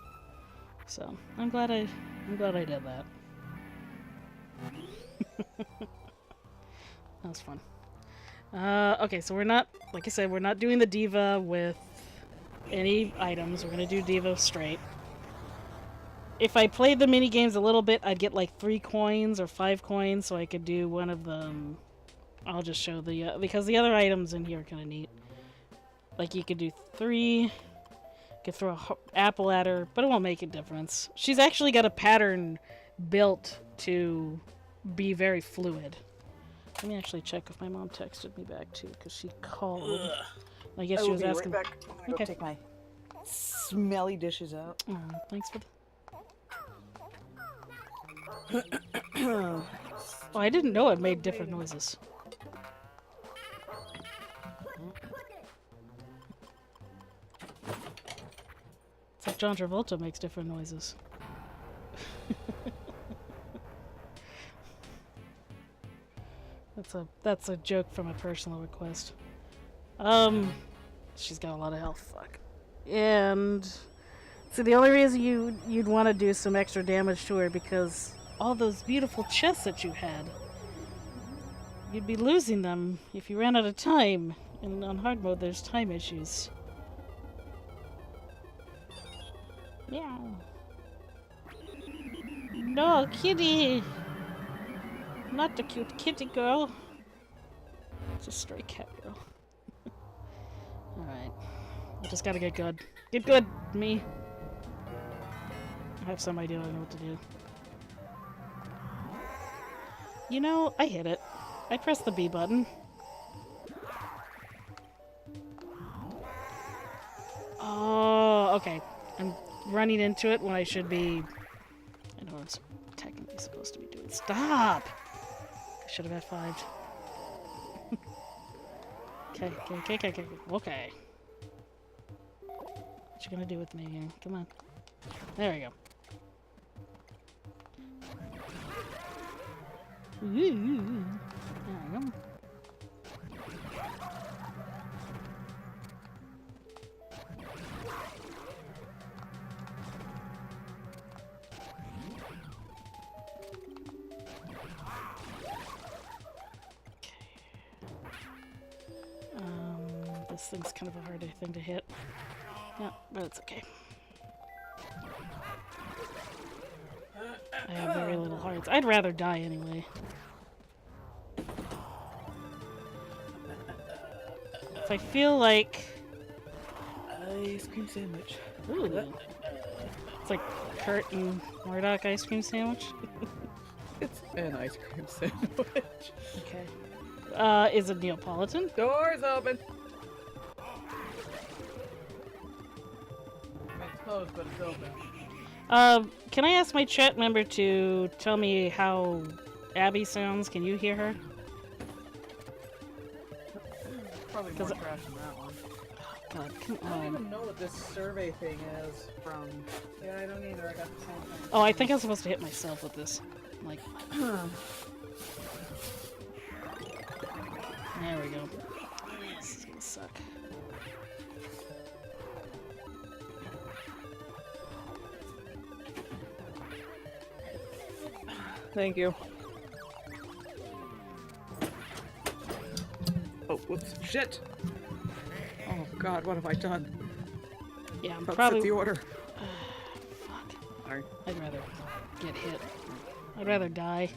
So I'm glad I did that. That was fun. Okay, so we're not, like I said, we're not doing the diva with any items. We're gonna do diva straight. If I played the mini games a little bit, I'd get like 3 coins or 5 coins, so I could do one of them. I'll just show the because the other items in here are kind of neat. Like you could do 3. You could throw an apple at her, but it won't make a difference. She's actually got a pattern built to be very fluid. Let me actually check if my mom texted me back too, because she called. Ugh. I guess she was asking. Right back. I'm gonna go take my smelly dishes out. Oh, thanks for. Oh, I didn't know it made different noises. It's like John Travolta makes different noises. That's a joke from a personal request. She's got a lot of health. Fuck. And see, the only reason you'd want to do some extra damage to her because all those beautiful chests that you had, you'd be losing them if you ran out of time. And on hard mode, there's time issues. Meow. No, kitty! Not the cute kitty girl. It's a stray cat girl. Alright. I just gotta get good. Get good, me! I have some idea I know what to do. You know, I hit it. I pressed the B button. Oh, okay. I'm running into it when I should be... I know what I'm technically supposed to be doing. Stop! I should have F5'd. Okay. Okay. What you gonna do with me here? Come on. There we go. Ooh. There we go. This thing's kind of a hard thing to hit. Yeah, but it's okay. I have very little hearts. I'd rather die anyway. if I feel like... Ice cream sandwich. Ooh. It's like Kurt and Murdoch ice cream sandwich. It's an ice cream sandwich. Okay. Is it Neapolitan? Doors open! It's closed, but it's open. Can I ask my chat member to tell me how Abby sounds? Can you hear her? Probably more trash than that one. God, come I don't on. even know what this survey thing is from. Yeah, I don't either. I got the same thing. Oh, I think I'm supposed to hit myself with this. Like, there we go. This is gonna suck. Thank you. Oh, whoops. Shit! Oh god, what have I done? Yeah, I'm Upset probably... the order. Fuck. Sorry. I'd rather get hit. I'd rather die.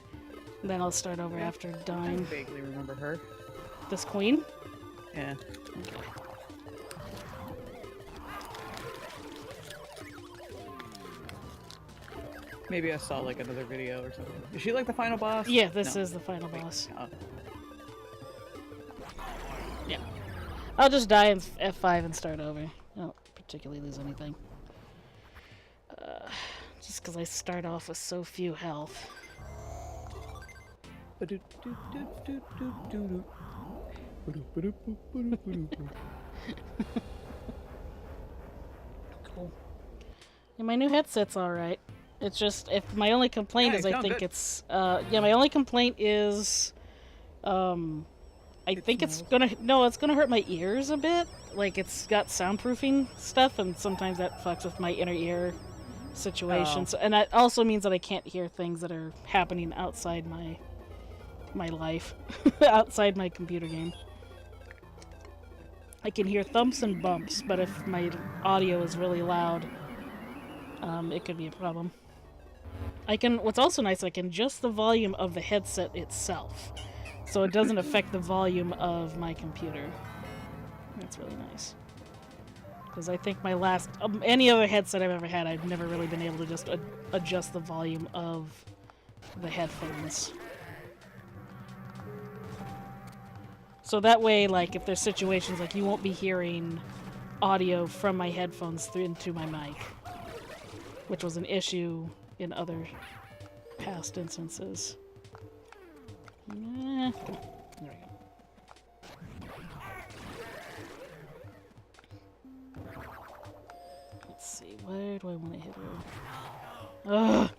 Then I'll start over after I dying. vaguely remember her. This queen? Yeah. Okay. Maybe I saw like another video or something. Is she like the final boss? Yeah, this No. is the final boss. Oh. Yeah. I'll just die in F5 and start over. I don't particularly lose anything. Just because I start off with so few health. Cool. Yeah, my new headset's alright. It's just, if my only complaint Yeah, is you I sound think good. it's, yeah, my only complaint is, I think it's gonna, no, it's gonna hurt my ears a bit. Like, it's got soundproofing stuff, and sometimes that fucks with my inner ear situations. And that also means that I can't hear things that are happening outside my life, outside my computer game. I can hear thumps and bumps, but if my audio is really loud, it could be a problem. What's also nice, I can adjust the volume of the headset itself, so it doesn't affect the volume of my computer. That's really nice. Because I think my last, any other headset I've ever had, I've never really been able to just adjust the volume of the headphones. So that way, like, if there's situations like you won't be hearing audio from my headphones through into my mic, which was an issue in other past instances. Come on. There we go. Let's see, where do I want to hit her? Ugh!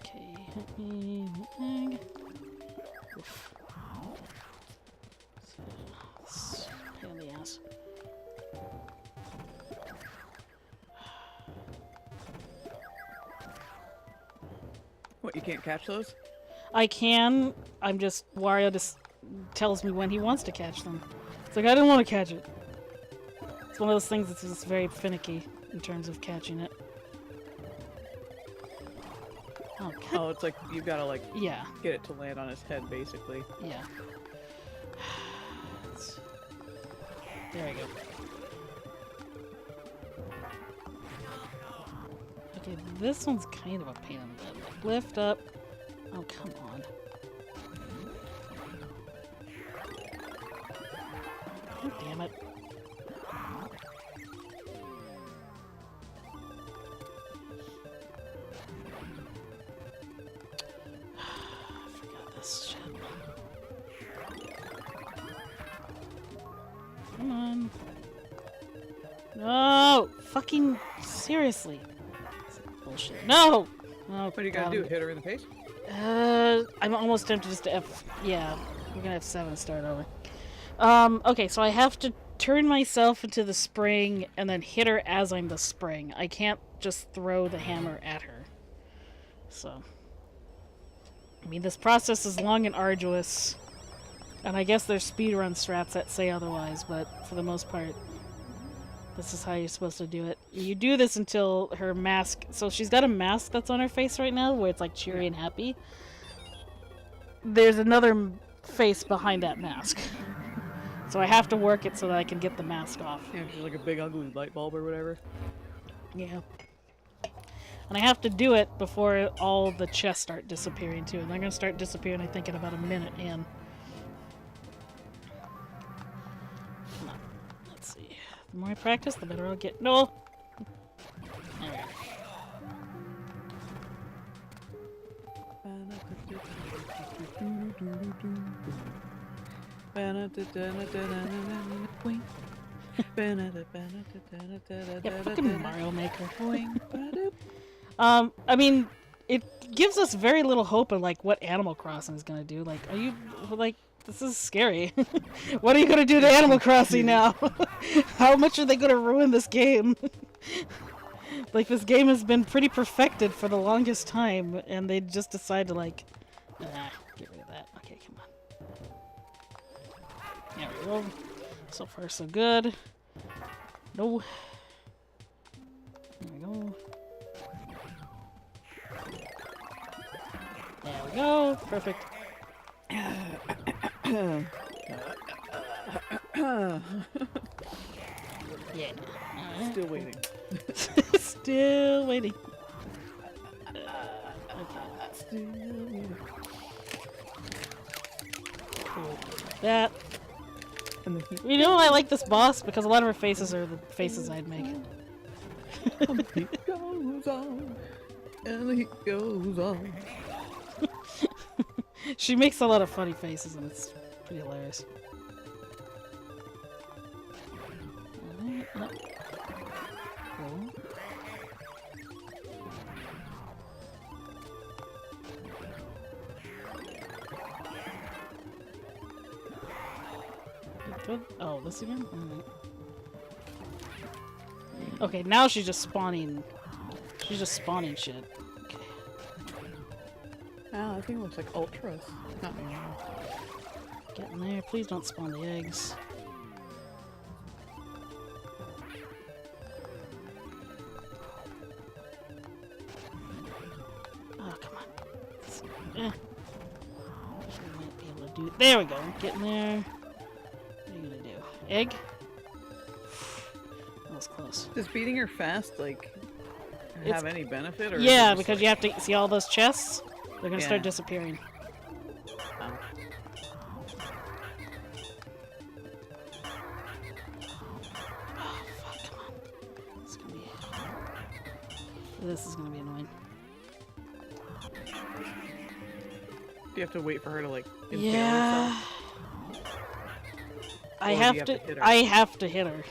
Okay, hit me in the egg. Oof. So, pain in the ass. What, you can't catch those? I can. I'm just... Wario just tells me when he wants to catch them. It's like, I don't want to catch it. It's one of those things that's just very finicky in terms of catching it. Oh, God. Oh, it's like you've got to like Yeah, get it to land on his head, basically. yeah. There we go. Okay, this one's kind of a pain in the butt. Like, lift up. Oh, come on. Oh, damn it. I forgot this shit. Come on. No! Fucking seriously. Bullshit. No! Oh, What are you gonna do? Hit her in the face? I'm almost tempted just to F... Yeah, we're gonna F7 start over. Okay, so I have to turn myself into the spring and then hit her as I'm the spring. I can't just throw the hammer at her. So... I mean, this process is long and arduous. And I guess there's speedrun strats that say otherwise, but for the most part, This is how you're supposed to do it. You do this until her mask... So she's got a mask that's on her face right now where it's like cheery and happy. There's another face behind that mask. So I have to work it so that I can get the mask off. Yeah, she's like a big ugly light bulb or whatever. Yeah. And I have to do it before all the chests start disappearing too. And they're going to start disappearing, I think, in about a minute in. Let's see. The more I practice, the better I'll get. No! There we go. Yeah, fucking Mario Maker. I mean, it gives us very little hope of like what Animal Crossing is gonna do. Like, are you like, this is scary. What are you gonna do to Animal Crossing now? How much are they gonna ruin this game? Like, this game has been pretty perfected for the longest time, and they just decide to like, get rid of that. Okay, come on. There we go. So far, so good. No. There we go. There we go. Perfect. Yeah. Still waiting. Still waiting. Okay. Still waiting. Cool. That. And then You know, I like this boss because a lot of her faces are the faces I'd make. the heat goes on, and the heat goes on. She makes a lot of funny faces and it's pretty hilarious. Cool. Oh, this again? Alright. Okay, now she's just spawning. She's just spawning shit. Okay. Oh, I think it looks like ultras. Not me. Get in there. Please don't spawn the eggs. Oh, come on. Eh. She might be able to do. There we go. Get in there. What are you gonna do? Egg? That was close. Does beating her fast, like, have any benefit? Or is it Yeah, just because like... you have to see all those chests? They're gonna Yeah. start disappearing. Oh. Oh, fuck, come on. This is gonna be annoying. Do you have to wait for her to, like, impale Yeah. herself? I Or do you have have to, to hit her? I have to hit her.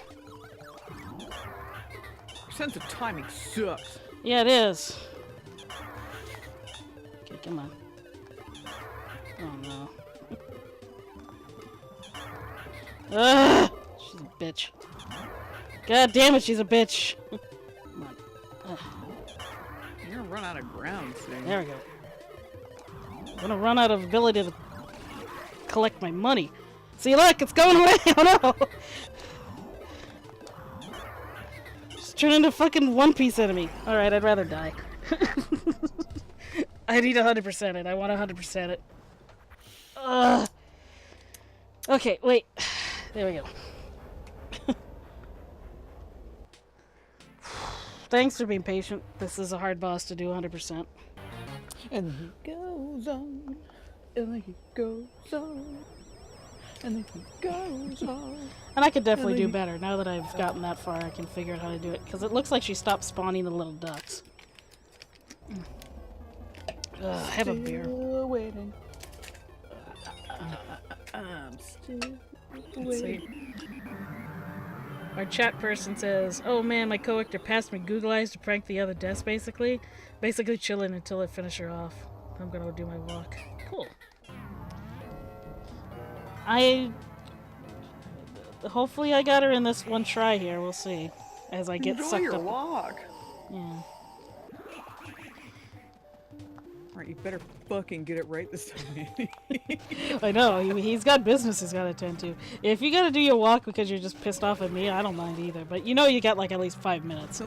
Your sense of timing sucks. Yeah, it is. Okay, come on. Oh no. Ugh! She's a bitch. God damn it, she's a bitch. Come on. Ugh. You're gonna run out of ground soon. There we go. I'm gonna run out of ability to collect my money. See, look, it's going away. Oh no! Just turn into a fucking One Piece enemy. Alright, I'd rather die. I need 100% it. I want 100% it. Ugh. Okay, wait. There we go. Thanks for being patient. This is a hard boss to do 100%. And the heat goes on, and the heat goes on, and the heat goes on. And I could definitely do better. Now that I've gotten that far, I can figure out how to do it. Because it looks like she stopped spawning the little ducks. Have a beer. Still waiting. I'm still waiting. Our chat person says, "Oh man, my coworker passed me Google Eyes to prank the other desk, basically chilling until I finish her off. I'm gonna do my walk." Cool. Hopefully I got her in this one try here. We'll see. As I get Enjoy sucked your up. walk. Yeah. Alright, you better fucking get it right this time, Andy. I know, he's got business he's got to attend to. If you gotta do your walk because you're just pissed off at me, I don't mind either. But you know you got like at least 5 minutes.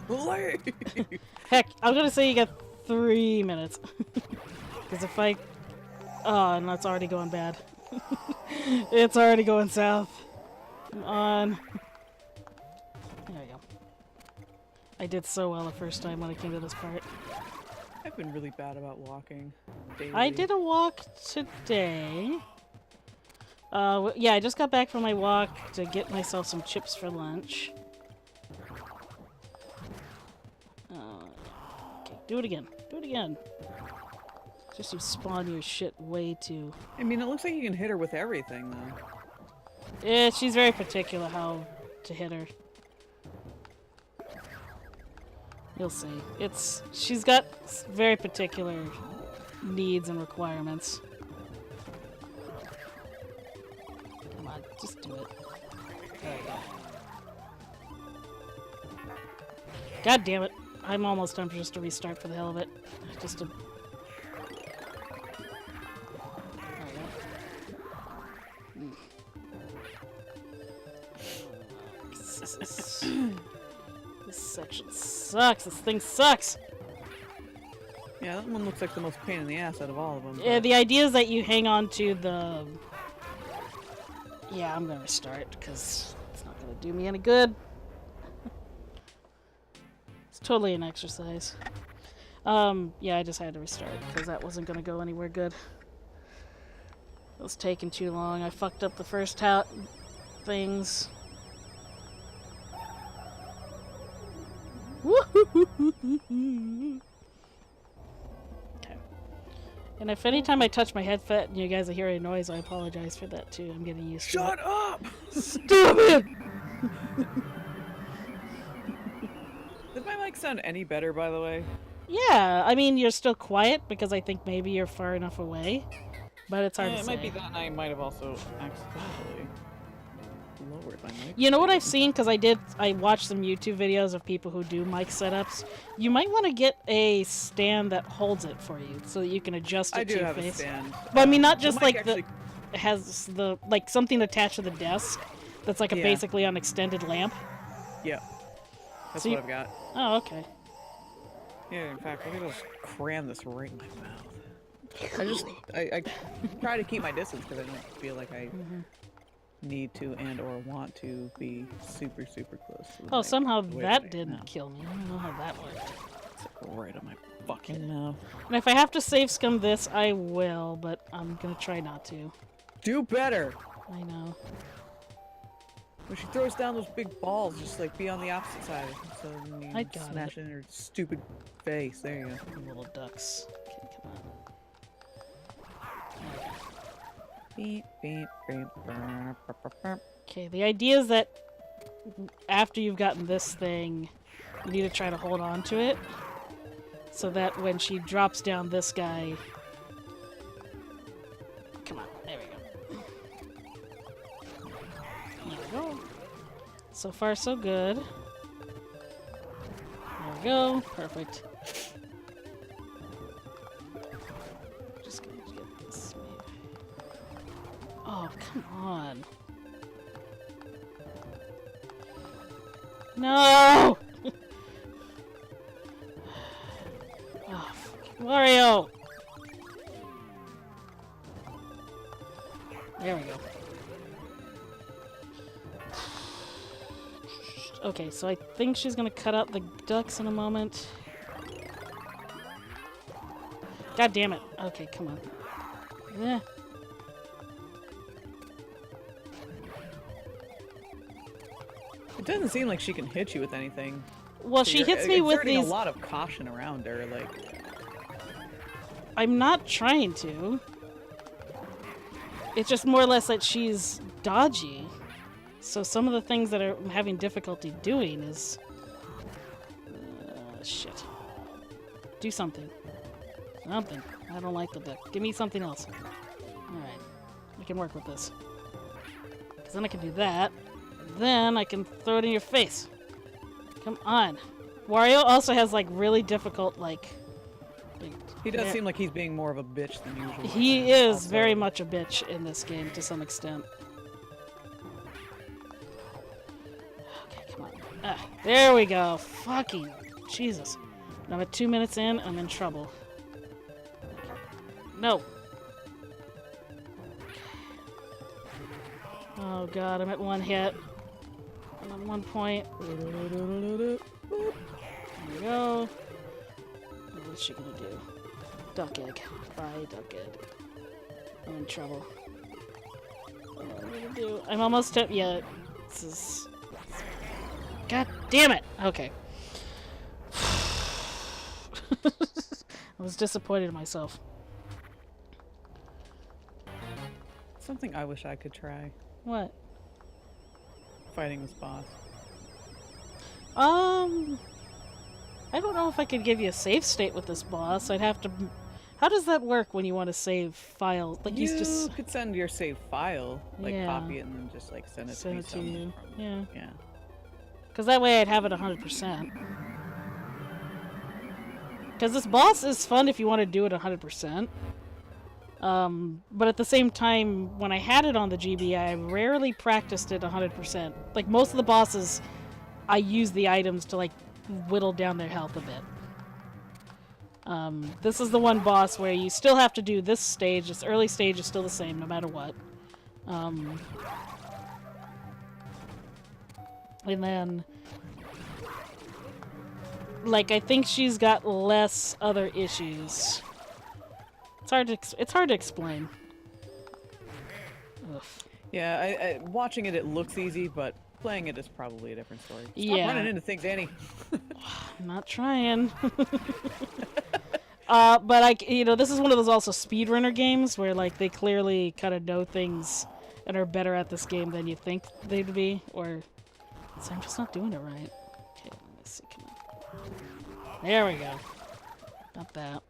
Heck, I'm gonna say you got 3 minutes. Because if I... Oh, and that's already going bad. It's already going south. Come on. There we go. I did so well the first time when I came to this part. I've been really bad about walking daily. I did a walk today. Yeah, I just got back from my walk to get myself some chips for lunch. Okay, do it again. Do it again. Just you spawn your shit way too. I mean, it looks like you can hit her with everything, though. Yeah, she's very particular how to hit her. You'll see. She's got very particular needs and requirements. Come on, just do it. There we go. God damn it. I'm almost tempted just to restart for the hell of it. Just to... This section sucks. This thing sucks. Yeah, that one looks like the most pain in the ass out of all of them. Yeah, the idea is that you hang on to the... Yeah, I'm gonna restart because it's not gonna do me any good. It's totally an exercise. Yeah, I just had to restart because that wasn't gonna go anywhere good. It was taking too long. I fucked up the first things. Okay. And if anytime I touch my headset and you guys are hearing noise, I apologize for that too. I'm getting used to it. Shut up! Stop it! Did my mic sound any better, by the way? Yeah, I mean, you're still quiet because I think maybe you're far enough away. But it's hard to It say. might be that, and I might have also accidentally lowered my mic. You know what I've seen? Because I watched some YouTube videos of people who do mic setups. You might want to get a stand that holds it for you so that you can adjust it to your face. I do have a stand. But I mean, not just the mic like actually... it has the like something attached to the desk that's like a basically an extended lamp. Yeah, that's So what I've got. Oh, okay. Yeah, in fact, let me just cram this right in my mouth. I try to keep my distance because I don't feel like I need to and or want to be super close to the Oh, mic somehow the way that I am didn't now. kill me. I don't know how that worked. It's like right on my fucking mouth. And if I have to save scum this, I will, but I'm gonna try not to. Do better! I know. When she throws down those big balls, just like be on the opposite side. So then you I got smash it in her stupid face. There you go. Little ducks. Okay, come on. Beep, beep, beep, burp, burp, burp, burp. Okay, the idea is that after you've gotten this thing, you need to try to hold on to it so that when she drops down this guy... Come on, there we go. There we go. So far, so good. There we go. Perfect. Just gonna get this maybe. Oh, come on. No! Oh, fucking Wario! There we go. Okay, so I think she's gonna cut out the ducks in a moment. God damn it. Okay, come on. Yeah. It doesn't seem like she can hit you with anything. Well, So she you're hits me with exerting these... a lot of caution around her, like... I'm not trying to. It's just more or less that she's dodgy. So some of the things that I'm having difficulty doing is... shit. Do something. Something. I don't like the duck. Give me something else. Alright. We can work with this. Because then I can do that. Then I can throw it in your face. Come on. Wario also has like really difficult like He does seem like he's being more of a bitch than usual. He is very much a bitch in this game to some extent. Okay, come on. Ah, there we go. Fucking Jesus. I'm at 2 minutes in. I'm in trouble. No. Oh god, I'm at 1 hit. I'm at 1 point. There we go. What's she gonna do? Duck egg. Bye, duck egg. I'm in trouble. What am I gonna do? I'm almost up. Yeah, this is. God damn it! Okay. I was disappointed in myself. Something I wish I could try. What? Fighting this boss. I don't know if I could give you a save state with this boss. I'd have to. How does that work when you want to save files? Like you just could send your save file, like Yeah. copy it and then just like send it to me. to you. Yeah. Yeah. Because that way I'd have it 100%. Because this boss is fun if you want to do it 100%. But at the same time, when I had it on the GB, I rarely practiced it 100%. Like most of the bosses, I use the items to like whittle down their health a bit. This is the one boss where you still have to do this stage. This early stage is still the same no matter what. And then, like, I think she's got less other issues. It's hard to explain. Ugh. Yeah, watching it looks easy, but playing it is probably a different story. Stop Yeah. running into things, Annie. I'm not trying. But this is one of those also speedrunner games where like they clearly kind of know things and are better at this game than you think they'd be, or so I'm just not doing it right. Okay, let me see. Come on. There we go. Not that.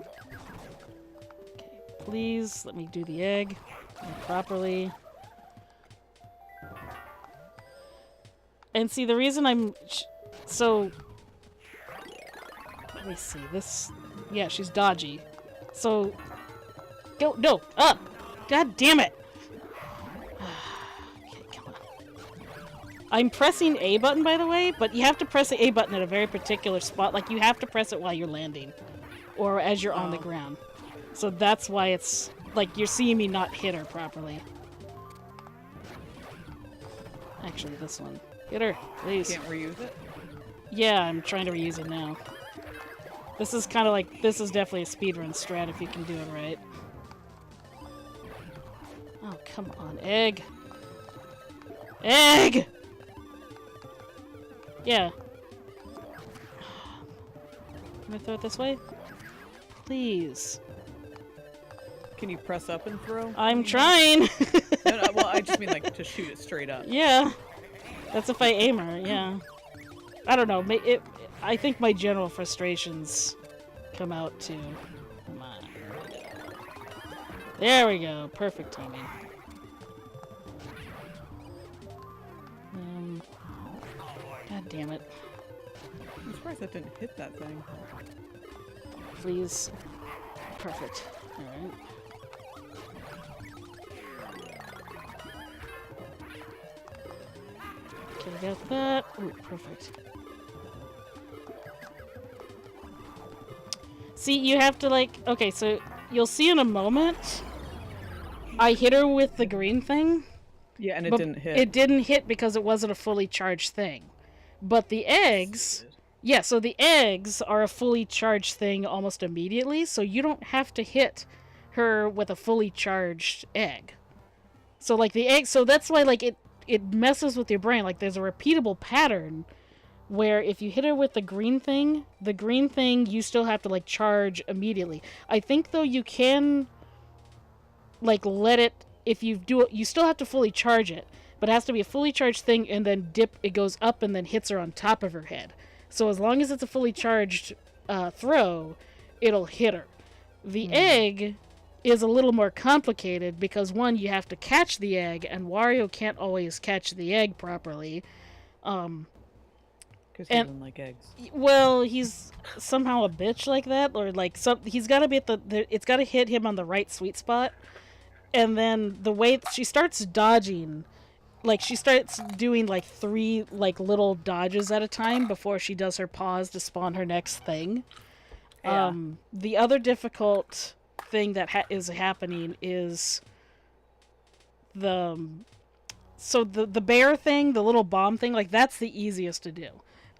Okay, please let me do the egg properly. And see, the reason I'm so. Let me see this. Yeah, she's dodgy. So go no up. God damn it. Okay, come on. I'm pressing A button, by the way, but you have to press the A button at a very particular spot. Like you have to press it while you're landing, or as you're on the ground. So that's why it's like you're seeing me not hit her properly. Actually, this one. Hit her, please. Can't reuse it? Yeah, I'm trying to reuse it now. This is kind of like, this is definitely a speedrun strat if you can do it right. Oh, come on, egg. Egg! Yeah. Can I throw it this way? Please. Can you press up and throw? I'm trying! No, well, I just mean like to shoot it straight up. Yeah. That's if I aim her, yeah. I don't know. I think my general frustrations come out too. Come on. There we go. Perfect timing. God damn it. I'm surprised that didn't hit that thing. Please. Perfect. Alright. Okay, I got that. Ooh, perfect. See, you have to like... Okay, so you'll see in a moment, I hit her with the green thing. Yeah, and it didn't hit. It didn't hit because it wasn't a fully charged thing. But the eggs... Yeah, so the eggs are a fully charged thing almost immediately, so you don't have to hit her with a fully charged egg. So like the egg... So that's why like it messes with your brain. Like there's a repeatable pattern where if you hit her with the green thing you still have to like charge immediately. I think though you can like let it, if you do it, you still have to fully charge it, but it has to be a fully charged thing and then it goes up and then hits her on top of her head. So as long as it's a fully charged throw, it'll hit her. The egg is a little more complicated because one, you have to catch the egg, and Wario can't always catch the egg properly. Because he doesn't like eggs. Well, he's somehow a bitch like that, or like he's got to be at it's got to hit him on the right sweet spot, and then the way she starts dodging, like she starts doing like 3 like little dodges at a time before she does her pause to spawn her next thing. Yeah. The other difficult thing that is happening is the the bear thing, the little bomb thing, like that's the easiest to do.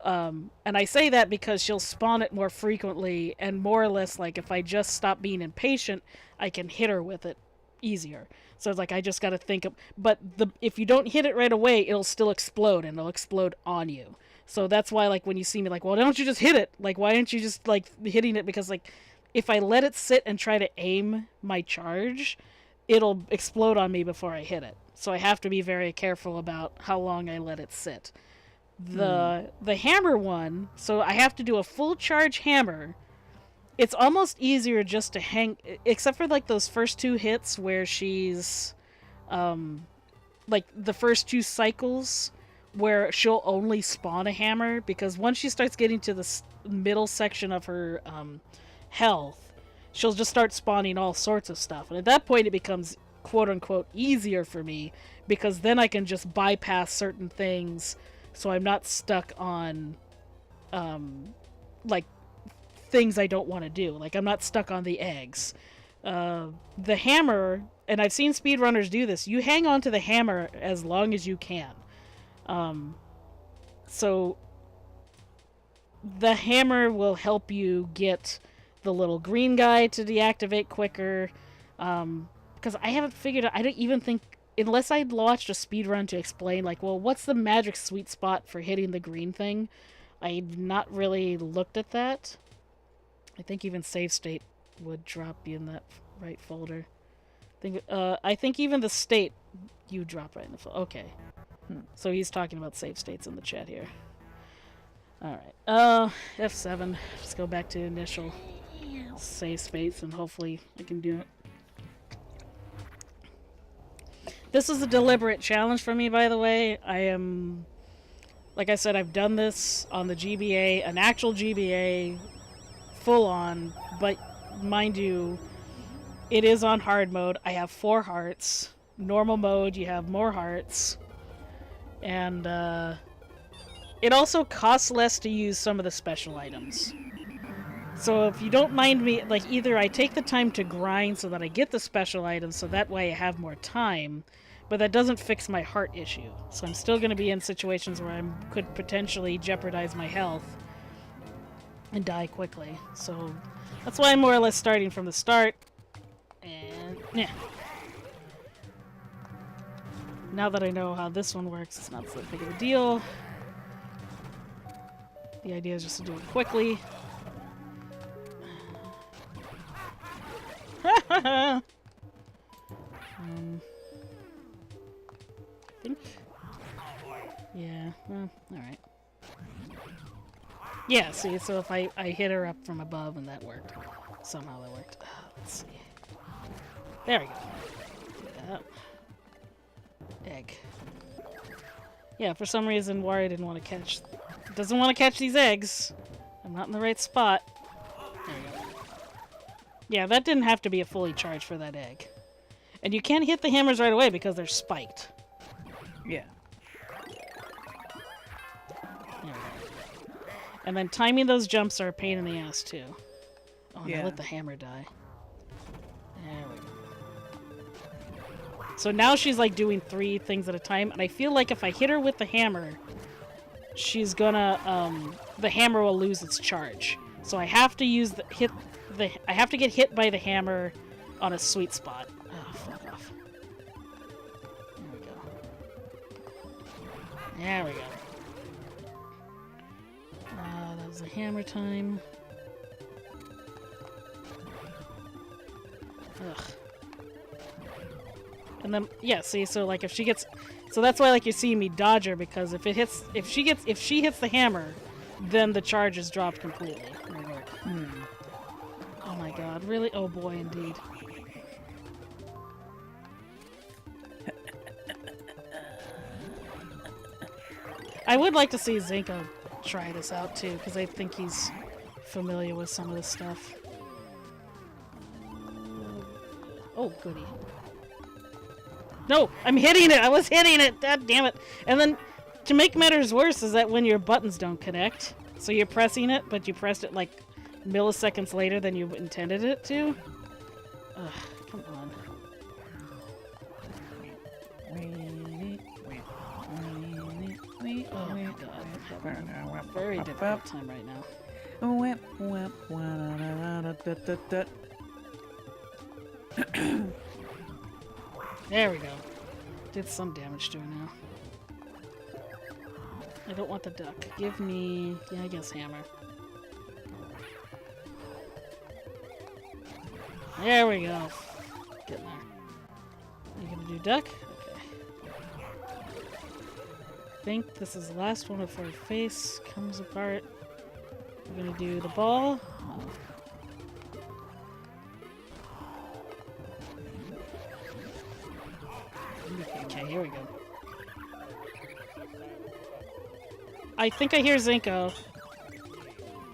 And I say that because she'll spawn it more frequently, and more or less, like, if I just stop being impatient, I can hit her with it easier. So it's like, I just gotta think of... But if you don't hit it right away, it'll still explode, and it'll explode on you. So that's why, like, when you see me, like, well, why don't you just hit it? Like, why aren't you just, like, hitting it? Because, like, if I let it sit and try to aim my charge, it'll explode on me before I hit it. So I have to be very careful about how long I let it sit. The hammer one, so I have to do a full charge hammer. It's almost easier just to hang, except for like those first 2 hits where she's like the first 2 cycles where she'll only spawn a hammer, because once she starts getting to the middle section of her health, she'll just start spawning all sorts of stuff, and at that point it becomes quote unquote easier for me, because then I can just bypass certain things. So I'm not stuck on, like, things I don't want to do. Like, I'm not stuck on the eggs. The hammer, and I've seen speedrunners do this, you hang on to the hammer as long as you can. So the hammer will help you get the little green guy to deactivate quicker. Because I haven't figured out, I don't even think, unless I'd watched a speedrun to explain, like, well, what's the magic sweet spot for hitting the green thing? I've not really looked at that. I think even save state would drop you in that right folder. I think even the state you drop right in the folder. Okay. So he's talking about save states in the chat here. Alright. F7. Let's go back to initial save space, and hopefully I can do it. This is a deliberate challenge for me, by the way. I am, like I said, I've done this on the GBA, an actual GBA, full on, but mind you, it is on hard mode. I have 4 hearts. Normal mode, you have more hearts. And, it also costs less to use some of the special items. So if you don't mind me, like, either I take the time to grind so that I get the special items, so that way I have more time, but that doesn't fix my heart issue. So I'm still going to be in situations where I could potentially jeopardize my health and die quickly. So that's why I'm more or less starting from the start. And, yeah. Now that I know how this one works, it's not so big of a deal. The idea is just to do it quickly. I think. Yeah, well, alright. Yeah, see, so if I hit her up from above and that worked. Somehow that worked. Let's see. There we go. Yep. Egg. Yeah, for some reason Wario didn't want to catch... Doesn't want to catch these eggs. I'm not in the right spot. There we go. Yeah, that didn't have to be a fully charged for that egg. And you can't hit the hammers right away because they're spiked. Yeah. There we go. And then timing those jumps are a pain in the ass, too. Oh, yeah. Now let the hammer die. There we go. So now she's like doing 3 things at a time, and I feel like if I hit her with the hammer, she's gonna, the hammer will lose its charge. So I have to use I have to get hit by the hammer on a sweet spot. Oh, fuck off. There we go. There we go. That was the hammer time. Ugh. And then, yeah, see, so like if she gets, so that's why like you're seeing me dodge her, because if she hits the hammer, then the charge is dropped completely. Oh my god, really? Oh boy, indeed. I would like to see Zinka try this out too, because I think he's familiar with some of this stuff. Oh, goody. No, I'm hitting it! I was hitting it! God damn it! And then, to make matters worse, is that when your buttons don't connect, so you're pressing it, but you pressed it like milliseconds later than you intended it to? Ugh, come on. Oh my god. Very difficult time right now. There we go. Did some damage to her now. I don't want the duck. Give me... yeah, I guess hammer. There we go. Getting there. You gonna do duck? Okay. I think this is the last one before her face comes apart. We're gonna do the ball. Okay, here we go. I think I hear Zinko.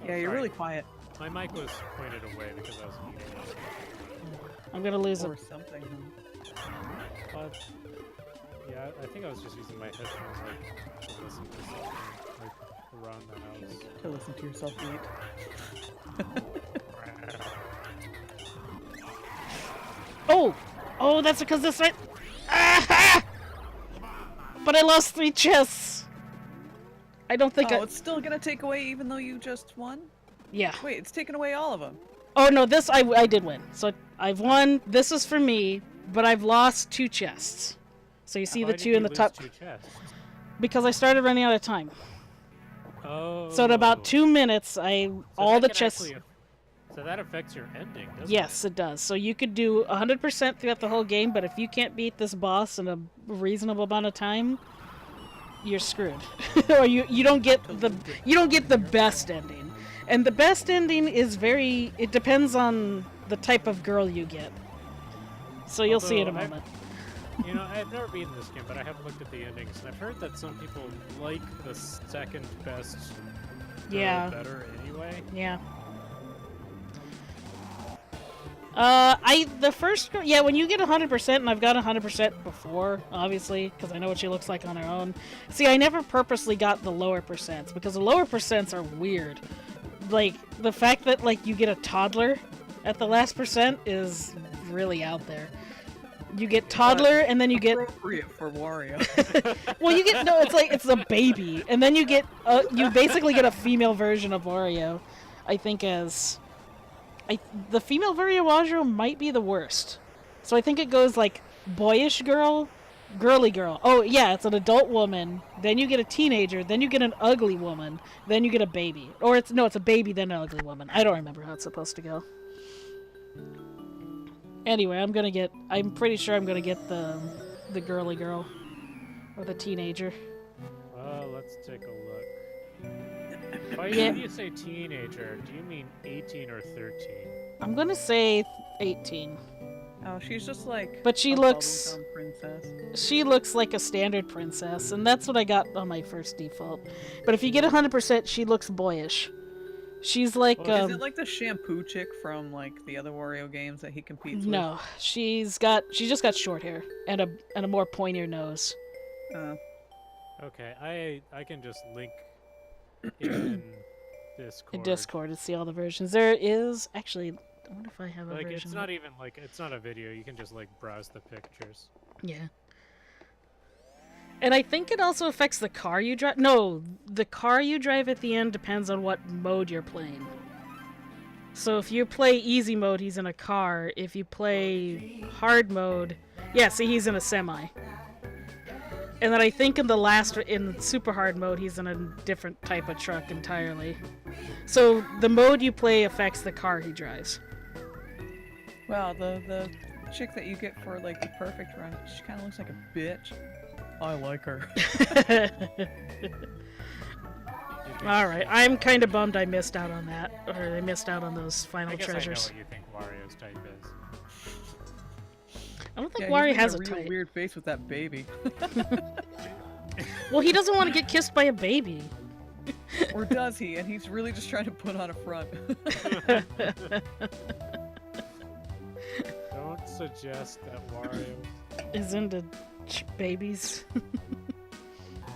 Yeah, you're really quiet. My mic was pointed away because I was eating it. I'm gonna lose Or it. something. But, yeah, I think I was just using my headphones like to listen to something like around the house. To listen to yourself eat. Oh! Oh, that's because this right. Ah! But I lost 3 chests. I don't think Oh, it's still gonna take away even though you just won? Yeah. Wait, it's taking away all of them. Oh no, this I did win. So I've won. This is for me, but I've lost 2 chests. So you see Why the did 2 you in the lose top 2 chests? because I started running out of time. Oh. So in about 2 minutes, So all that the can chests. actually- so that affects your ending, doesn't Yes, it does. So you could do 100% throughout the whole game, but if you can't beat this boss in a reasonable amount of time, you're screwed. Or you don't get the best ending. And the best ending is it depends on the type of girl you get. So you'll see in a Although moment. You know, I've never beaten this game, but I have looked at the endings, and I've heard that some people like the second best girl Yeah. better anyway. Yeah. The first girl, yeah, when you get 100%, and I've got 100% before, obviously, because I know what she looks like on her own. See, I never purposely got the lower percents, because the lower percents are weird. Like, the fact that, like, you get a toddler at the last percent is really out there. You get toddler, and then you get... Appropriate for Wario. Well, you get... No, it's like, it's a baby, and then you get... you basically get a female version of Wario, I think, as... the female Wario Wario might be the worst. So I think it goes like boyish girl, girly girl. Oh yeah, it's an adult woman. Then you get a teenager. Then you get an ugly woman. Then you get a baby. Or it's a baby then an ugly woman. I don't remember how it's supposed to go. Anyway, I'm pretty sure I'm gonna get the girly girl or the teenager. Well, let's take a look. When you say teenager, do you mean 18 or 13? I'm gonna say 18. Oh, she's just like. But she a looks. bubblegum princess. She looks like a standard princess, and that's what I got on my first default. But if you get 100%, she looks boyish. She's like. Is it like the shampoo chick from like the other Wario games that he competes with? No, she's just got short hair and a more pointier nose. Okay, I can just link in Discord. In Discord to see all the versions. There is actually. I wonder if I have a Like, version. it's not even like it's not a video. You can just like browse the pictures. Yeah. And I think it also affects the car you drive. No, the car you drive at the end depends on what mode you're playing. So if you play easy mode, he's in a car. If you play hard mode, yeah, see, he's in a semi. And then I think in super hard mode, he's in a different type of truck entirely. So the mode you play affects the car he drives. Wow, the chick that you get for like the perfect run, she kind of looks like a bitch. I like her. Alright, I'm kind of bummed I missed out on that. Or I missed out on those final I guess treasures. I know what you think Wario's type is. I don't think Yeah, Wario he's has a making real type. weird face with that baby. Well, he doesn't want to get kissed by a baby. Or does he? And he's really just trying to put on a front. Don't suggest that Wario. Is into babies.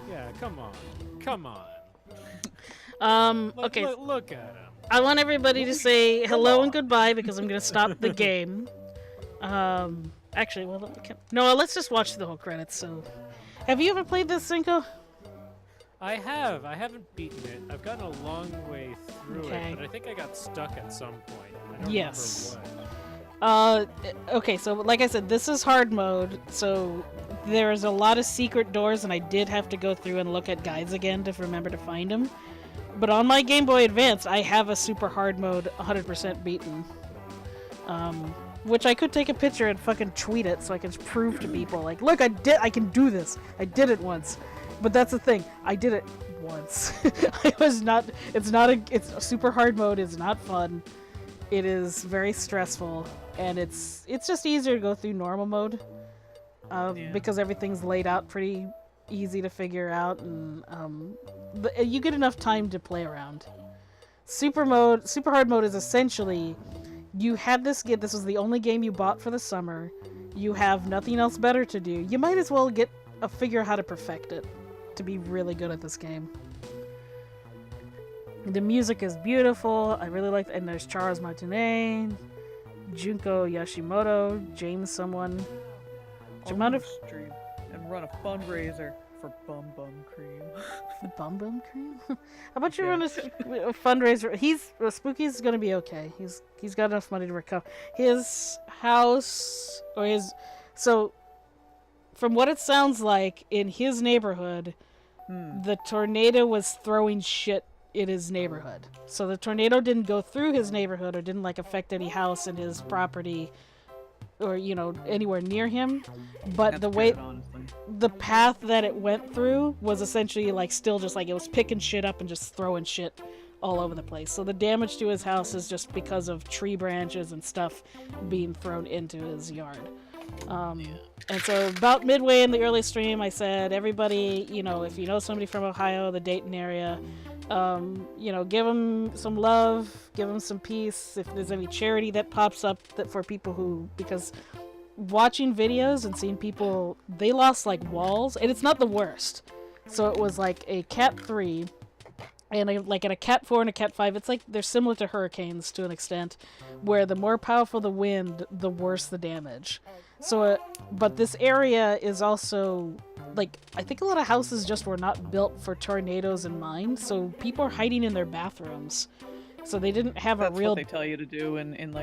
Yeah, come on. Come on. Okay. Look at him. I want everybody to say hello and goodbye because I'm gonna stop the game. Actually, well, no, let's just watch the whole credits. So, have you ever played this, Cinco? I have. I haven't beaten it. I've gotten a long way through Okay. it, but I think I got stuck at some point. I don't Yes. remember what. Okay, so like I said, this is hard mode, so there's a lot of secret doors, and I did have to go through and look at guides again to remember to find them. But on my Game Boy Advance, I have a super hard mode 100% beaten. Which I could take a picture and fucking tweet it so I can prove to people, like, look, I can do this. I did it once. But that's the thing, I did it once. It's a super hard mode, it's not fun. It is very stressful, and it's just easier to go through normal mode. Because everything's laid out pretty easy to figure out, and you get enough time to play around. Super hard mode is essentially, you had this was the only game you bought for the summer, you have nothing else better to do, you might as well figure out how to perfect it to be really good at this game. The music is beautiful, I really like, and there's Charles Martinet, Junko Yoshimoto, James someone. Stream and run a fundraiser for Bum Bum Cream. The Bum Bum Cream? How about you run a fundraiser? Spooky's gonna be okay. He's got enough money to recover. His house, so from what it sounds like, in his neighborhood, the tornado was throwing shit in his neighborhood. So the tornado didn't go through his neighborhood or didn't affect any house in his property or anywhere near him, but That's the way good, honestly. the path that it went through was essentially still just it was picking shit up and just throwing shit all over the place. So the damage to his house is just because of tree branches and stuff being thrown into his yard. And so about midway in the early stream, I said, everybody, if you know somebody from Ohio, the Dayton area, give them some love, give them some peace. If there's any charity that pops up for people because watching videos and seeing people, they lost walls, and it's not the worst. So it was a Cat 3 and a Cat 4 and a Cat 5. It's they're similar to hurricanes to an extent, where the more powerful the wind, the worse the damage. So, but this area is also, I think a lot of houses just were not built for tornadoes in mind, so people are hiding in their bathrooms. So they didn't have That's a real... what they tell you to do in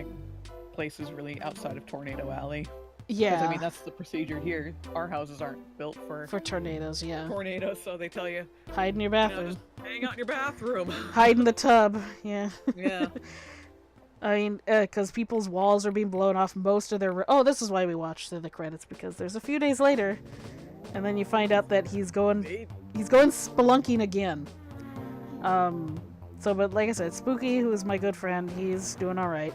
places really outside of Tornado Alley. Yeah. 'Cause, that's the procedure here. Our houses aren't built for tornadoes, yeah. tornadoes, so they tell you, Hide in your bathroom. just hang out in your bathroom. Hide in the tub, yeah. Yeah. I mean, because people's walls are being blown off most of their... Oh, this is why we watched the credits, because there's a few days later, and then you find out that he's going spelunking again. But like I said, Spooky, who is my good friend, he's doing alright.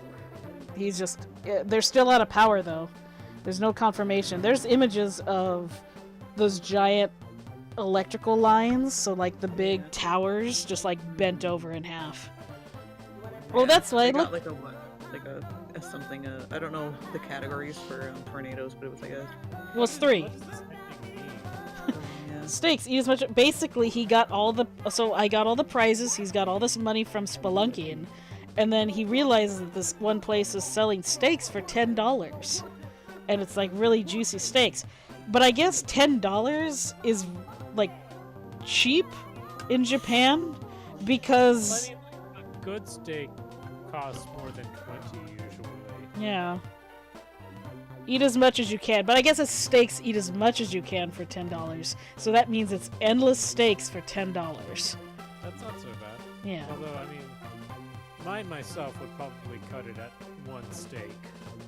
He's just... They're still out of power, though. There's no confirmation. There's images of those giant electrical lines, so the big towers just bent over in half. Well, that's why. They got a something. I don't know the categories for tornadoes, but it was Well, it's 3. What does this ending mean? yeah. Stakes, eat as much. Basically, he got all the. So I got all the prizes. He's got all this money from spelunking, and then he realizes that this one place is selling steaks for $10, and it's really juicy steaks. But I guess $10 is cheap in Japan because. I mean, a good steak costs more than 20 usually. Yeah. Eat as much as you can. But I guess it's steaks, eat as much as you can for $10. So that means it's endless steaks for $10. That's not so bad. Yeah. Although, I mean, mine myself would probably cut it at one steak.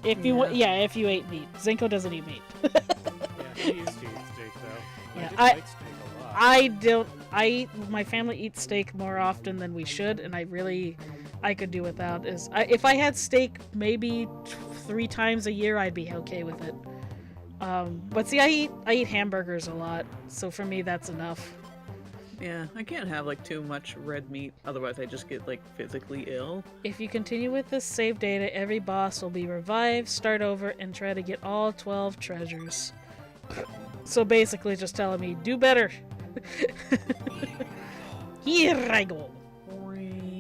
If you if you ate meat. Zenko doesn't eat meat. Yeah, he used to eat steak though. Yeah, I like steak a lot. My family eats steak more often than we should, and I could do without. If I had steak maybe 3 times a year, I'd be okay with it. But see, I eat hamburgers a lot, so for me that's enough. Yeah, I can't have like too much red meat, otherwise I just get like physically ill. If you continue with this save data, every boss will be revived, start over, and try to get all 12 treasures. So basically just telling me, do better. Here I go.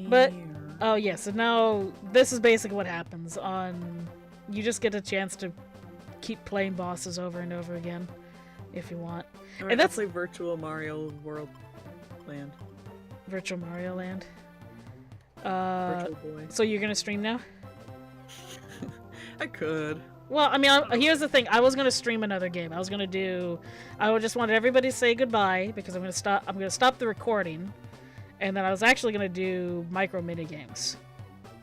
But, oh yeah, so now this is basically what happens on... You just get a chance to keep playing bosses over and over again, if you want. Alright, and that's play Virtual Mario World Land. Virtual Mario Land. Virtual Boy. So you're gonna stream now? I could. Well, I mean, here's the thing. I was gonna stream another game. I just wanted everybody to say goodbye because I'm gonna stop the recording, and then I was actually gonna do micro mini games.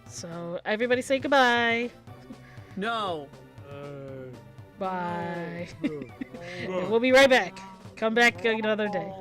So everybody say goodbye. No. Bye. We'll be right back. Come back another day.